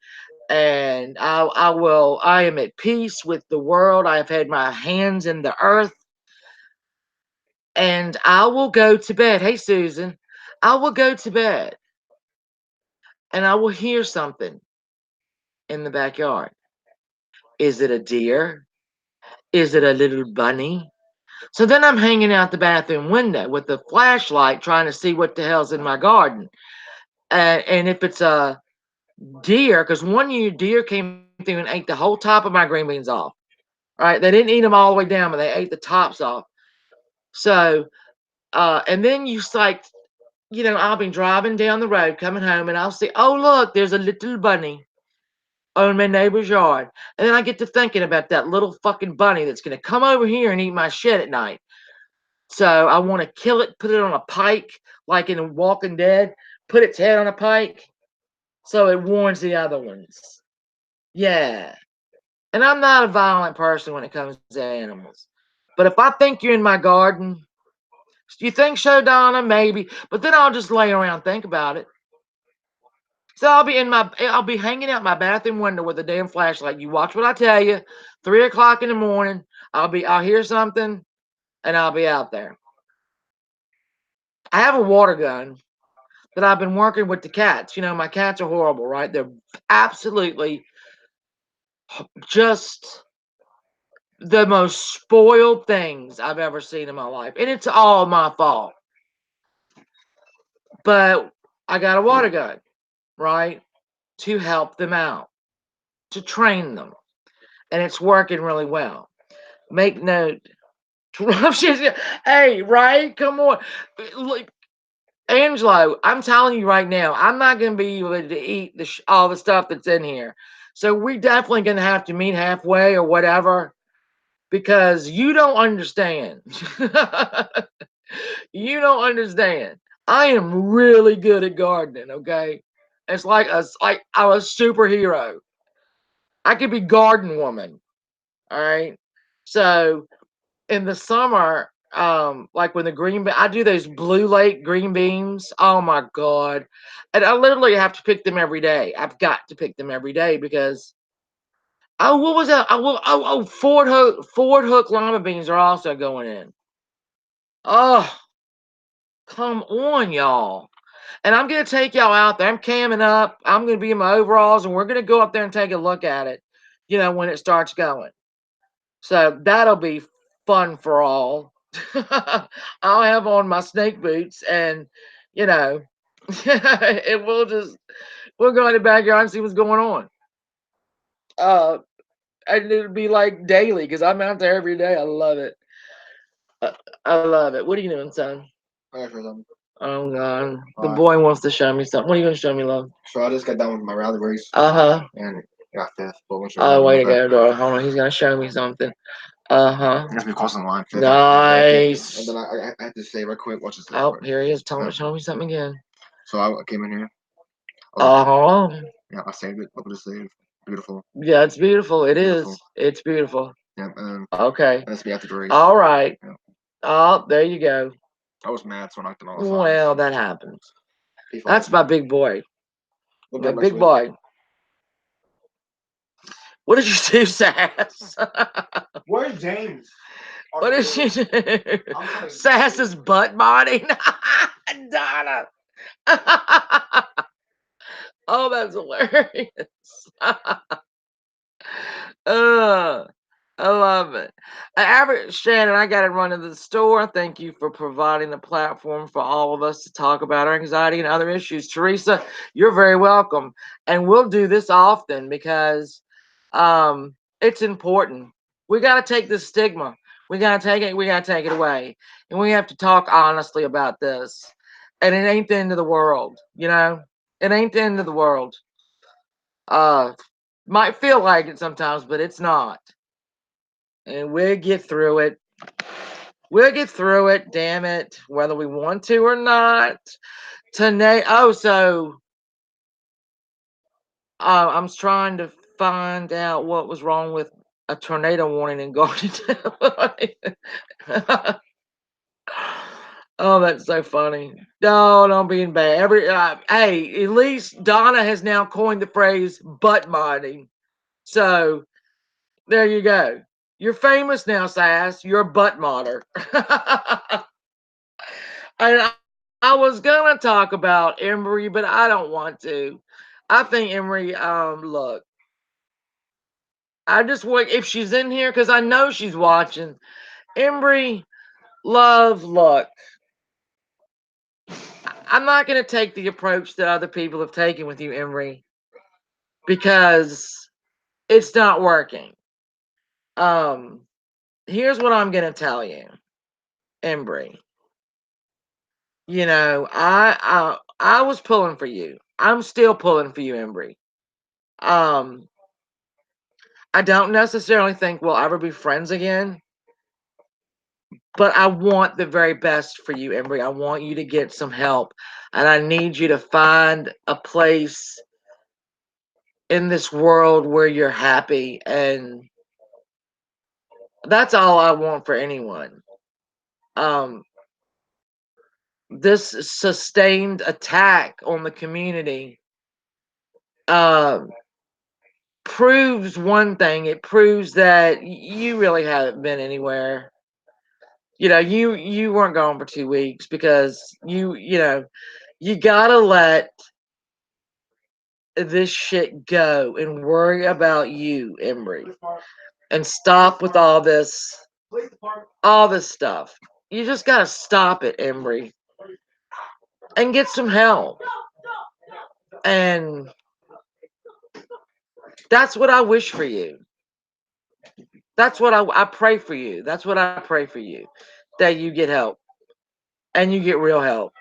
and I am at peace with the world. I have had my hands in the earth, and I will go to bed. Hey, Susan, I will go to bed, and I will hear something in the backyard. Is it a deer? Is it a little bunny? So then I'm hanging out the bathroom window with the flashlight trying to see what the hell's in my garden. And if it's a deer, because one year deer came through and ate the whole top of my green beans off. Right? They didn't eat them all the way down, but they ate the tops off. So, and then like, I'll be driving down the road coming home and I'll see, oh, look, there's a little bunny on my neighbor's yard. And then I get to thinking about that little fucking bunny that's going to come over here and eat my shit at night. So I want to kill it, put it on a pike, like in Walking Dead, put its head on a pike so it warns the other ones. Yeah. And I'm not a violent person when it comes to animals. But if I think you're in my garden, do you think so, Donna? Maybe. But then I'll just lay around and think about it. So I'll be hanging out my bathroom window with a damn flashlight. You watch what I tell you. 3 o'clock in the morning, I'll hear something and I'll be out there. I have a water gun that I've been working with the cats. My cats are horrible, right? They're absolutely just the most spoiled things I've ever seen in my life. And it's all my fault. But I got a water gun, right? To help them out, to train them. And it's working really well. Make note. Hey, right? Come on. Look, Angelo, I'm telling you right now, I'm not going to be able to eat all the stuff that's in here. So we definitely going to have to meet halfway or whatever because you don't understand. You don't understand. I am really good at gardening, okay? It's like I'm a superhero. I could be garden woman, all right? So in the summer, like when I do those blue lake green beans. Oh my god! And I literally have to pick them every day. I've got to pick them every day because what was that? Ford Hook lima beans are also going in. Oh, come on, y'all! And I'm gonna take y'all out there. I'm camming up. I'm gonna be in my overalls, and we're gonna go up there and take a look at it. When it starts going. So that'll be fun for all. I'll have on my snake boots and, you know, and we'll go in the backyard and see what's going on. Uh, and it'll be like daily because I'm out there every day. I love it. I, I love it. What are you doing, son? I for them. Oh God, the boy wants to show me something. What are you gonna show me, love? So I just got done with my rally race. Uh huh. And got fifth. But Oh, way to go, dog. Hold on, he's gonna show me something. Uh huh. That's me crossing the line. Nice. And then I had to say right quick. Watch this. Oh, here he is. Show me something again. So I came in here. Uh huh. Yeah, I saved it. Open the save. Beautiful. Yeah, it's beautiful. It is. It's beautiful. Yeah. Okay. Let's be after the race. All right. Yeah. Oh, there you go. I was mad, so I knocked it off. Well, that happens. That's my big boy. My big boy. What did you do, Sass? Where's James? What did you do? Sass's butt body. Donna. Oh, that's hilarious. uh, I love it. Average Shannon, I got to run to the store. Thank you for providing a platform for all of us to talk about our anxiety and other issues. Teresa, you're very welcome. And we'll do this often because it's important. We got to take this stigma. We got to take it. We got to take it away. And we have to talk honestly about this. And it ain't the end of the world, you know? It ain't the end of the world. Uh, might feel like it sometimes, but it's not. And we'll get through it. We'll get through it, damn it, whether we want to or not. Today, oh, so I'm trying to find out what was wrong with a tornado warning in Garden. Oh, that's so funny. No, don't be in bad. Hey, at least Donna has now coined the phrase butt mining. So there you go. You're famous now, Sass. You're a butt modder. And I was gonna talk about Emery, but I don't want to. I think Emery, look, I just want if she's in here because I know she's watching. Emery, love, look, I'm not gonna take the approach that other people have taken with you, Emery, because it's not working. Um, Here's what I'm gonna tell you, Embry. I was pulling for you. I'm still pulling for you, Embry. Um, I don't necessarily think we'll ever be friends again, but I want the very best for you, Embry. I want you to get some help, and I need you to find a place in this world where you're happy, and that's all I want for anyone. Um, this sustained attack on the community um, proves one thing. It proves that you really haven't been anywhere. You weren't gone for 2 weeks because you gotta let this shit go and worry about you, Embry, and stop with all this stuff. You just gotta stop it, Embry, and get some help. And that's what I wish for you. That's what I pray for you. That's what I pray for you, that you get help and you get real help,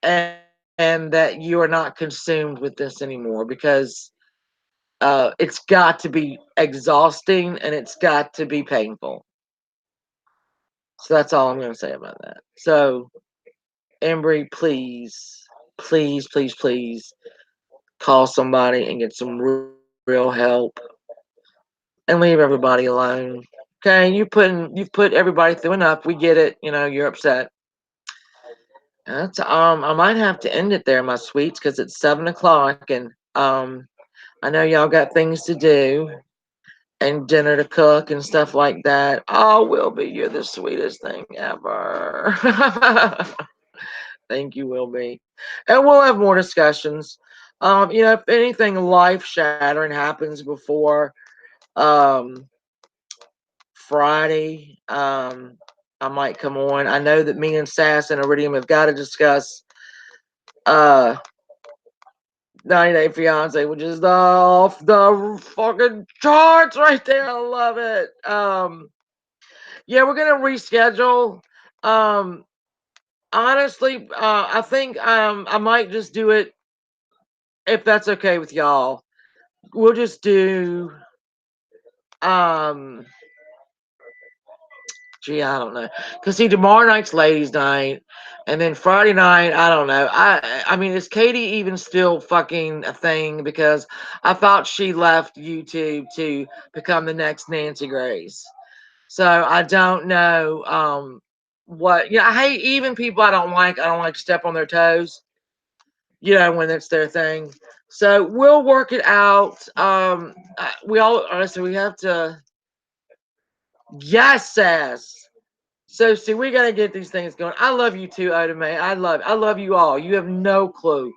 and that you are not consumed with this anymore because it's got to be exhausting and it's got to be painful. So that's all I'm going to say about that. So, Embry, please, please, please, please call somebody and get some real help and leave everybody alone. Okay, you've put everybody through enough. We get it. You're upset. That's I might have to end it there, my sweets, because it's 7 o'clock, and I know y'all got things to do and dinner to cook and stuff like that. Oh, Wilby, you're the sweetest thing ever. Thank you, Wilby. And we'll have more discussions. If anything life shattering happens before um Friday, I might come on. I know that me and Sass and Iridium have got to discuss uh 90 Day Fiance, which is the off the fucking charts right there. I love it. Yeah, we're gonna reschedule. Um, Honestly, I think I might just do it if that's okay with y'all. We'll just do um gee, I don't know. Cause see, tomorrow night's ladies' night, and then Friday night, I don't know. I mean, is Katie even still fucking a thing? Because I thought she left YouTube to become the next Nancy Grace. So I don't know. What I hate even people I don't like. I don't like to step on their toes. When it's their thing. So we'll work it out. We all honestly we have to. Yes, sass. So see, we gotta get these things going. I love you too, Oda May. I love you all. You have no clue.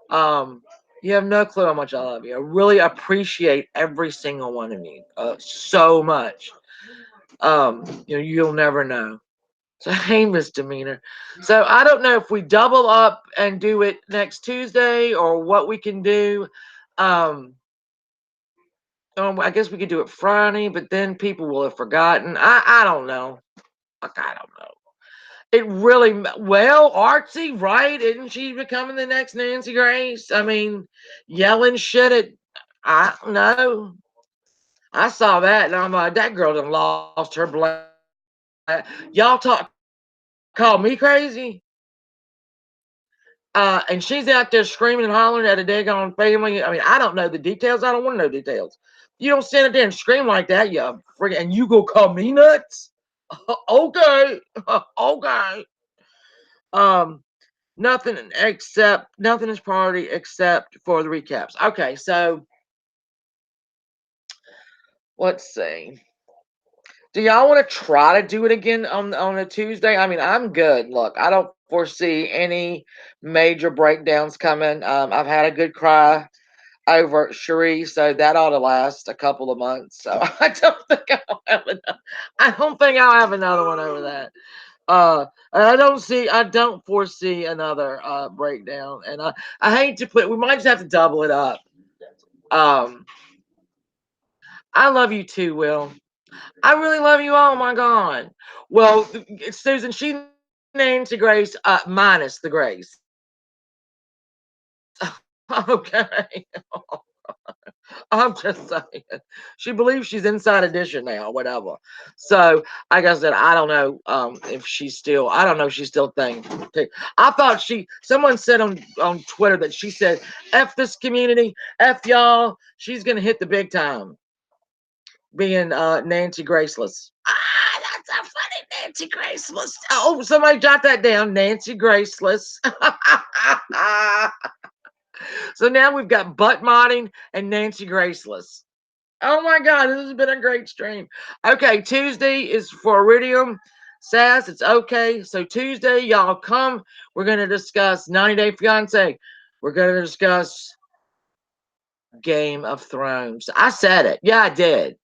Um, You have no clue how much I love you. I really appreciate every single one of you so much. You'll never know. So hey, misdemeanor. So I don't know if we double up and do it next Tuesday or what we can do. Um, I guess we could do it Friday, but then people will have forgotten. I don't know. Like, I don't know. It really well, artsy, right? Isn't she becoming the next Nancy Grace? I mean, yelling shit at I don't know. I saw that and I'm like, that girl done lost her black. Y'all call me crazy? And she's out there screaming and hollering at a daggone family. I mean, I don't know the details. I don't want to know details. You don't stand there and scream like that, you freaking, and you go call me nuts? Okay. Okay. Um, nothing is priority except for the recaps. Okay, so let's see. Do y'all want to try to do it again on a Tuesday? I mean, I'm good. Look, I don't foresee any major breakdowns coming. I've had a good cry over Cherie, so that ought to last a couple of months. So I don't think I'll have another one over that. I don't foresee another breakdown, and I hate to put. We might just have to double it up. Um, I love you too, Will. I really love you. Oh my God. Well, Susan, she named to Grace minus the Grace. Okay. I'm just saying. She believes she's inside edition now, whatever. So, like I said, I don't know if she's still. I don't know if she's still thing. I thought someone said on Twitter that she said, "F this community, F y'all." She's gonna hit the big time, being Nancy Graceless. That's a funny Nancy Graceless. Oh, somebody jot that down, Nancy Graceless. So now we've got butt modding and Nancy Graceless. Oh my God, this has been a great stream. Okay, Tuesday is for Iridium. Sass, it's okay. So Tuesday, y'all come. We're going to discuss 90 Day Fiance. We're going to discuss Game of Thrones. I said it. Yeah, I did.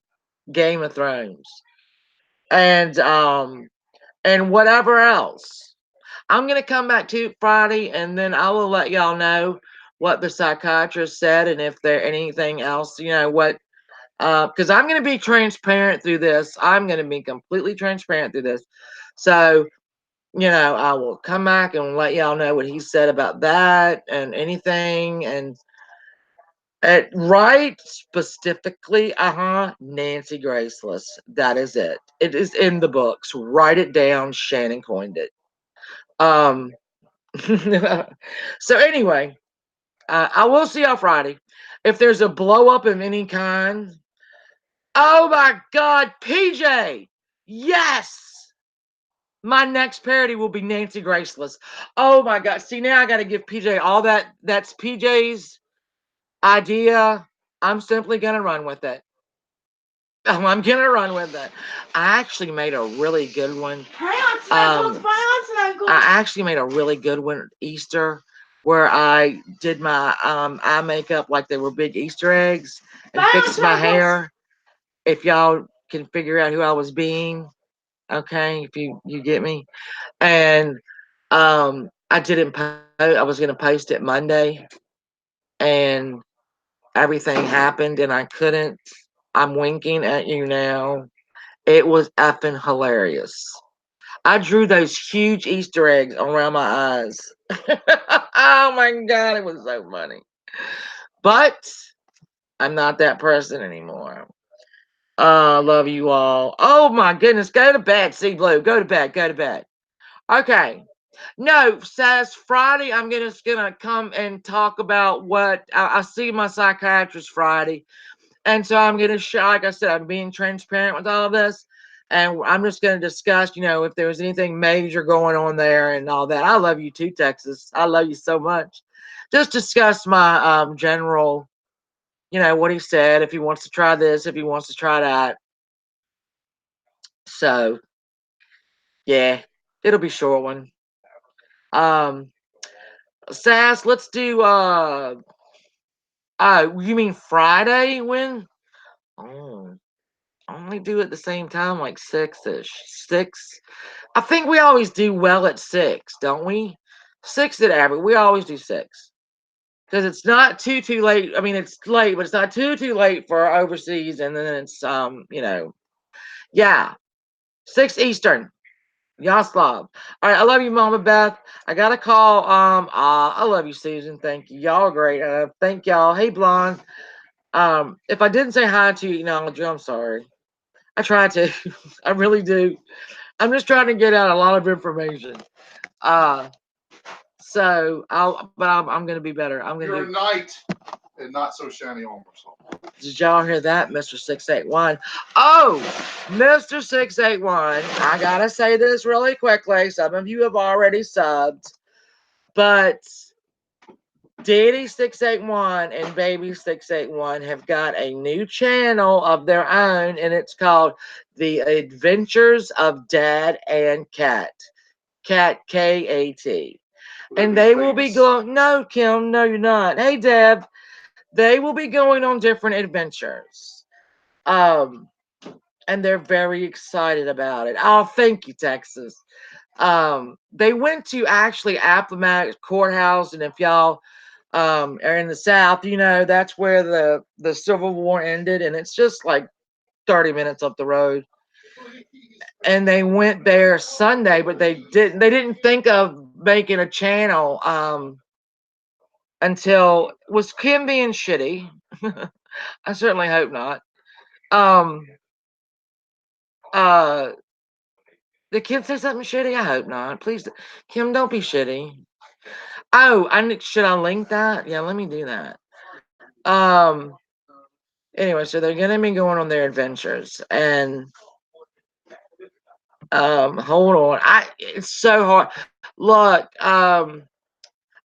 Game of Thrones. And whatever else. I'm gonna come back to Friday and then I will let y'all know what the psychiatrist said and if there anything else, what because I'm gonna be transparent through this. I'm gonna be completely transparent through this. So, I will come back and let y'all know what he said about that and anything and right specifically, Nancy Graceless. That is it. It is in the books. Write it down. Shannon coined it. Um, so anyway, I will see y'all Friday. If there's a blow up of any kind, oh my God, PJ, yes, my next parody will be Nancy Graceless. Oh my God, see now I got to give PJ all that. That's PJ's idea. I'm simply gonna run with it. I'm gonna run with it. I actually made a really good one. I actually made a really good one Easter where I did my eye makeup like they were big Easter eggs and fixed my hair. If y'all can figure out who I was being, okay, if you get me. And I didn't post. I was gonna post it Monday, and everything happened, and I couldn't. I'm winking at you now. It was effing hilarious. I drew those huge Easter eggs around my eyes. Oh my God, it was so funny. But I'm not that person anymore. Love you all. Oh my goodness, go to bed, see Blue. Go to bed, go to bed. Okay. No, says Friday, I'm gonna come and talk about what I see my psychiatrist Friday. And so I'm gonna show, like I said, I'm being transparent with all of this. And I'm just gonna discuss, if there was anything major going on there and all that. I love you too, Texas. I love you so much. Just discuss my general, what he said, if he wants to try this, if he wants to try that. So yeah, it'll be a short one. Um Sass, let's do Oh, you mean Friday when? Oh, only do it at the same time, like 6-ish. 6. I think we always do well at 6, don't we? 6 at average. We always do 6. Because it's not too late. I mean, it's late, but it's not too late for overseas. And then it's yeah, 6 Eastern. Yaslav. All right, I love you, Mama Beth. I got a call. I love you, Susan. Thank you. Y'all are great. Thank y'all. Hey, Blonde. If I didn't say hi to you, I'm sorry. I try to. I really do. I'm just trying to get out a lot of information. Uh, but I'm gonna be better. I'm gonna. You're a knight and not so shiny armor. Did y'all hear that, Mr. 681? Oh, Mr. 681. I gotta say this really quickly. Some of you have already subbed, but Daddy 681 and Baby 681 have got a new channel of their own, and it's called The Adventures of Dad and Cat. Cat Kat. And they will be going. No, Kim, no, you're not. Hey, Deb. They will be going on different adventures. Um, and they're very excited about it. Oh, thank you, Texas. They went to actually Appomattox Courthouse, and if y'all are in the South, that's where the Civil War ended, and it's just like 30 minutes up the road. And they went there Sunday, but they didn't think of making a channel until was Kim being shitty. I certainly hope not. Um uh the kid say something shitty? I hope not. Please, Kim, don't be shitty. Oh, should I link that? Yeah, let me do that. Anyway, so they're gonna be going on their adventures, and hold on. It's so hard. Look,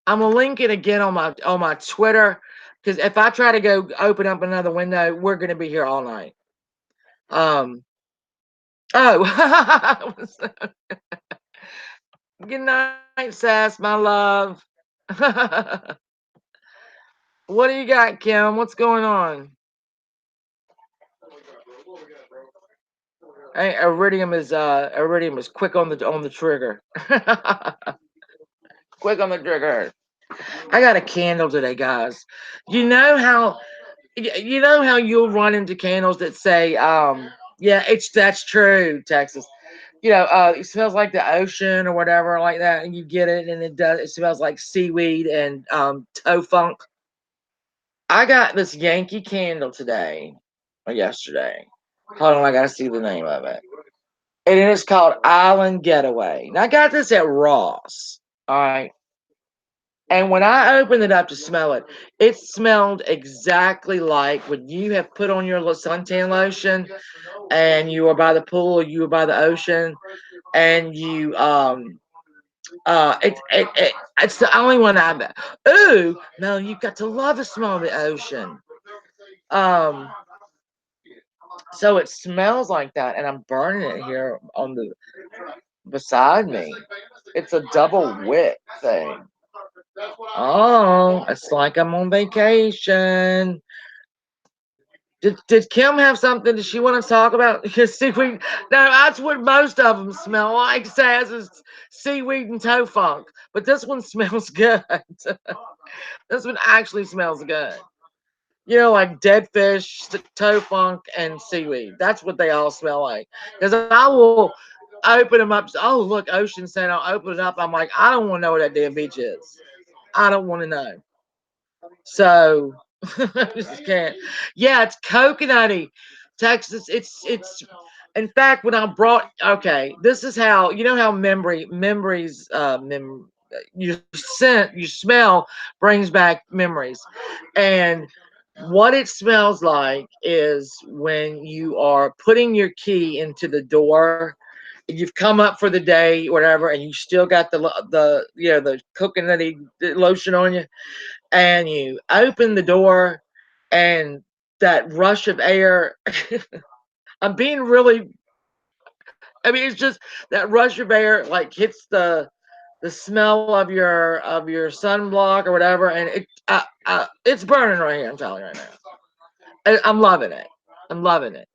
I'm gonna link it again on my Twitter, because if I try to go open up another window, we're gonna be here all night. Um oh Good night, Sass, my love. What do you got, Kim? What's going on? Hey, Iridium is quick on the trigger. Quick on the trigger. I got a candle today, guys. You know how you'll run into candles that say, yeah, that's true, Texas. It smells like the ocean or whatever like that, and you get it, and it smells like seaweed and toe funk. I got this Yankee candle today or yesterday. Hold on, I gotta see the name of it. And it is called Island Getaway. Now I got this at Ross. All right. And when I opened it up to smell it, it smelled exactly like when you have put on your suntan lotion and you were by the pool or you were by the ocean, and you it's the only one I've. Ooh, no, you've got to love the smell of the ocean. Um, so it smells like that, and I'm burning it here on the beside me. It's a double wick thing. Oh, it's like I'm on vacation. Did Kim have something? Does she want to talk about seaweed? No, that's what most of them smell like. Says is seaweed and toe funk, but this one smells good. This one actually smells good. Like dead fish, toe funk, and seaweed. That's what they all smell like. Because I will open them up. Oh, look, ocean sand. I'll open it up. I'm like, I don't want to know what that damn beach is. I don't want to know. So I just can't. Yeah, it's coconutty. Texas. It's. In fact, when I brought, okay, this is how how memories your scent, your smell brings back memories, and what it smells like is when you are putting your key into the door. You've come up for the day, whatever, and you still got the coconutty lotion on you, and you open the door, and that rush of air. I'm being really. I mean, it's just that rush of air like hits the smell of your sunblock or whatever, and it's burning right here. I'm telling you right now. I'm loving it. I'm loving it.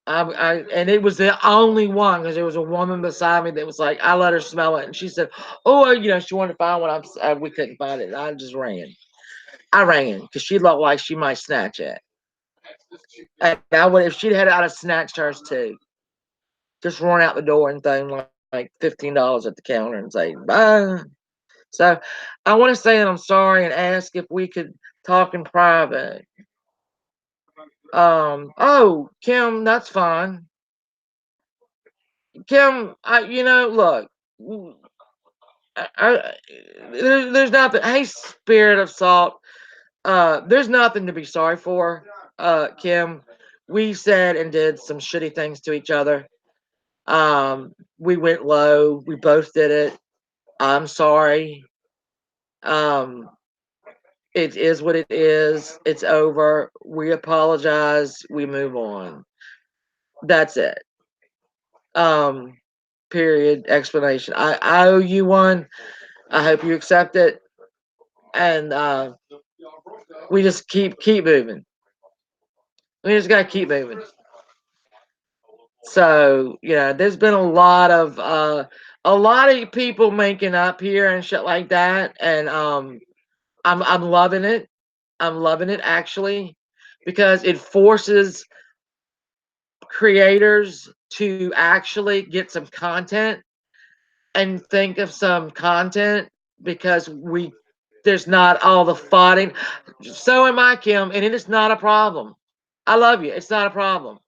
And it was the only one because there was a woman beside me that was like, I let her smell it, and she said, "Oh, she wanted to find one." We couldn't find it. And I just ran. I ran because she looked like she might snatch it, and I would if she'd had it, I'd have snatched hers too. Just run out the door and thing like $15 at the counter and say bye. So I want to say that I'm sorry and ask if we could talk in private. Oh, Kim, that's fine. Kim, look, I, there's nothing. Hey, spirit of salt, there's nothing to be sorry for. Kim, we said and did some shitty things to each other. We went low. We both did it. I'm sorry. Um, it is what it is. It's over. We apologize. We move on. That's it. Um, period. Explanation. I owe you one. I hope you accept it. And we just keep moving. We just gotta keep moving. So there's been a lot of people making up here and shit like that, and I'm loving it. I'm loving it actually because it forces creators to actually get some content and think of some content because there's not all the fighting. So am I, Kim, and it is not a problem. I love you. It's not a problem.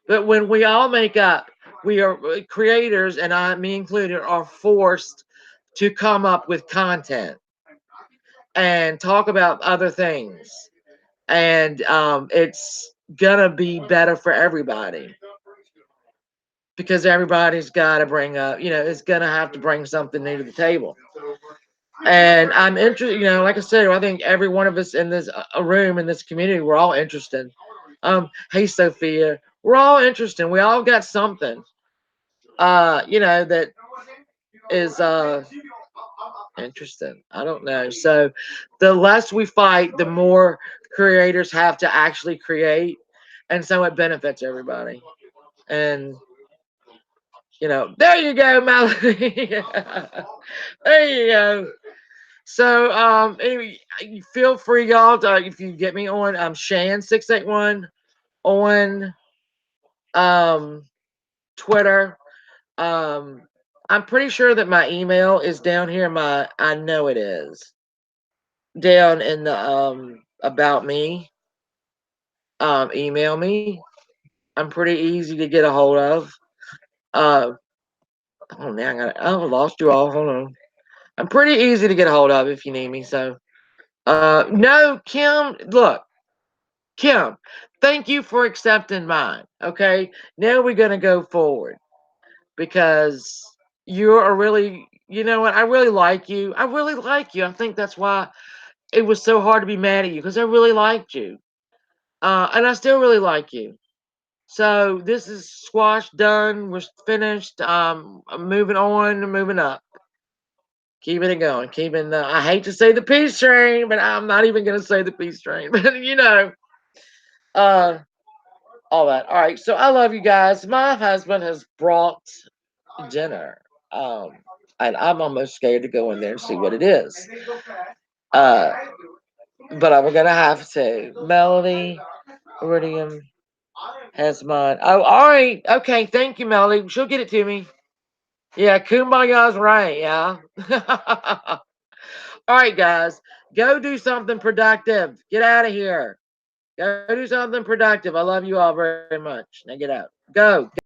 But when we all make up, we are creators, and me included, are forced to come up with content and talk about other things. And it's gonna be better for everybody because everybody's got to bring up, it's gonna have to bring something new to the table. And I'm interested, like I said, I think every one of us in this room in this community, we're all interested. Hey Sophia, we're all interested. We all got something, that is interesting. I don't know. So the less we fight, the more creators have to actually create, and so it benefits everybody. And there you go, Melody. There you go. So anyway, you feel free, y'all, to, if you get me on Shan681 on um Twitter. I'm pretty sure that my email is down here. I know it is down in the about me. Email me. I'm pretty easy to get a hold of. Uh, oh now I lost you all. Hold on. I'm pretty easy to get a hold of if you need me. So no, Kim. Look, Kim. Thank you for accepting mine. Okay, now we're gonna go forward because you're a really, you know what? I really like you. I really like you. I think that's why it was so hard to be mad at you because I really liked you. And I still really like you. So this is squashed, done. We're finished. I'm moving on, moving up. Keeping it going. Keeping I hate to say the peace train, but I'm not even going to say the peace train. But uh, all that. All right. So I love you guys. My husband has brought dinner. Um, and I'm almost scared to go in there and see what it is. Uh, but I'm gonna have to. Melody, Iridium has mine. Oh, all right. Okay. Thank you, Melody. She'll get it to me. Yeah, Kumbaya's right. Yeah. All right, guys. Go do something productive. Get out of here. Go do something productive. I love you all very much. Now get out. Go. Go.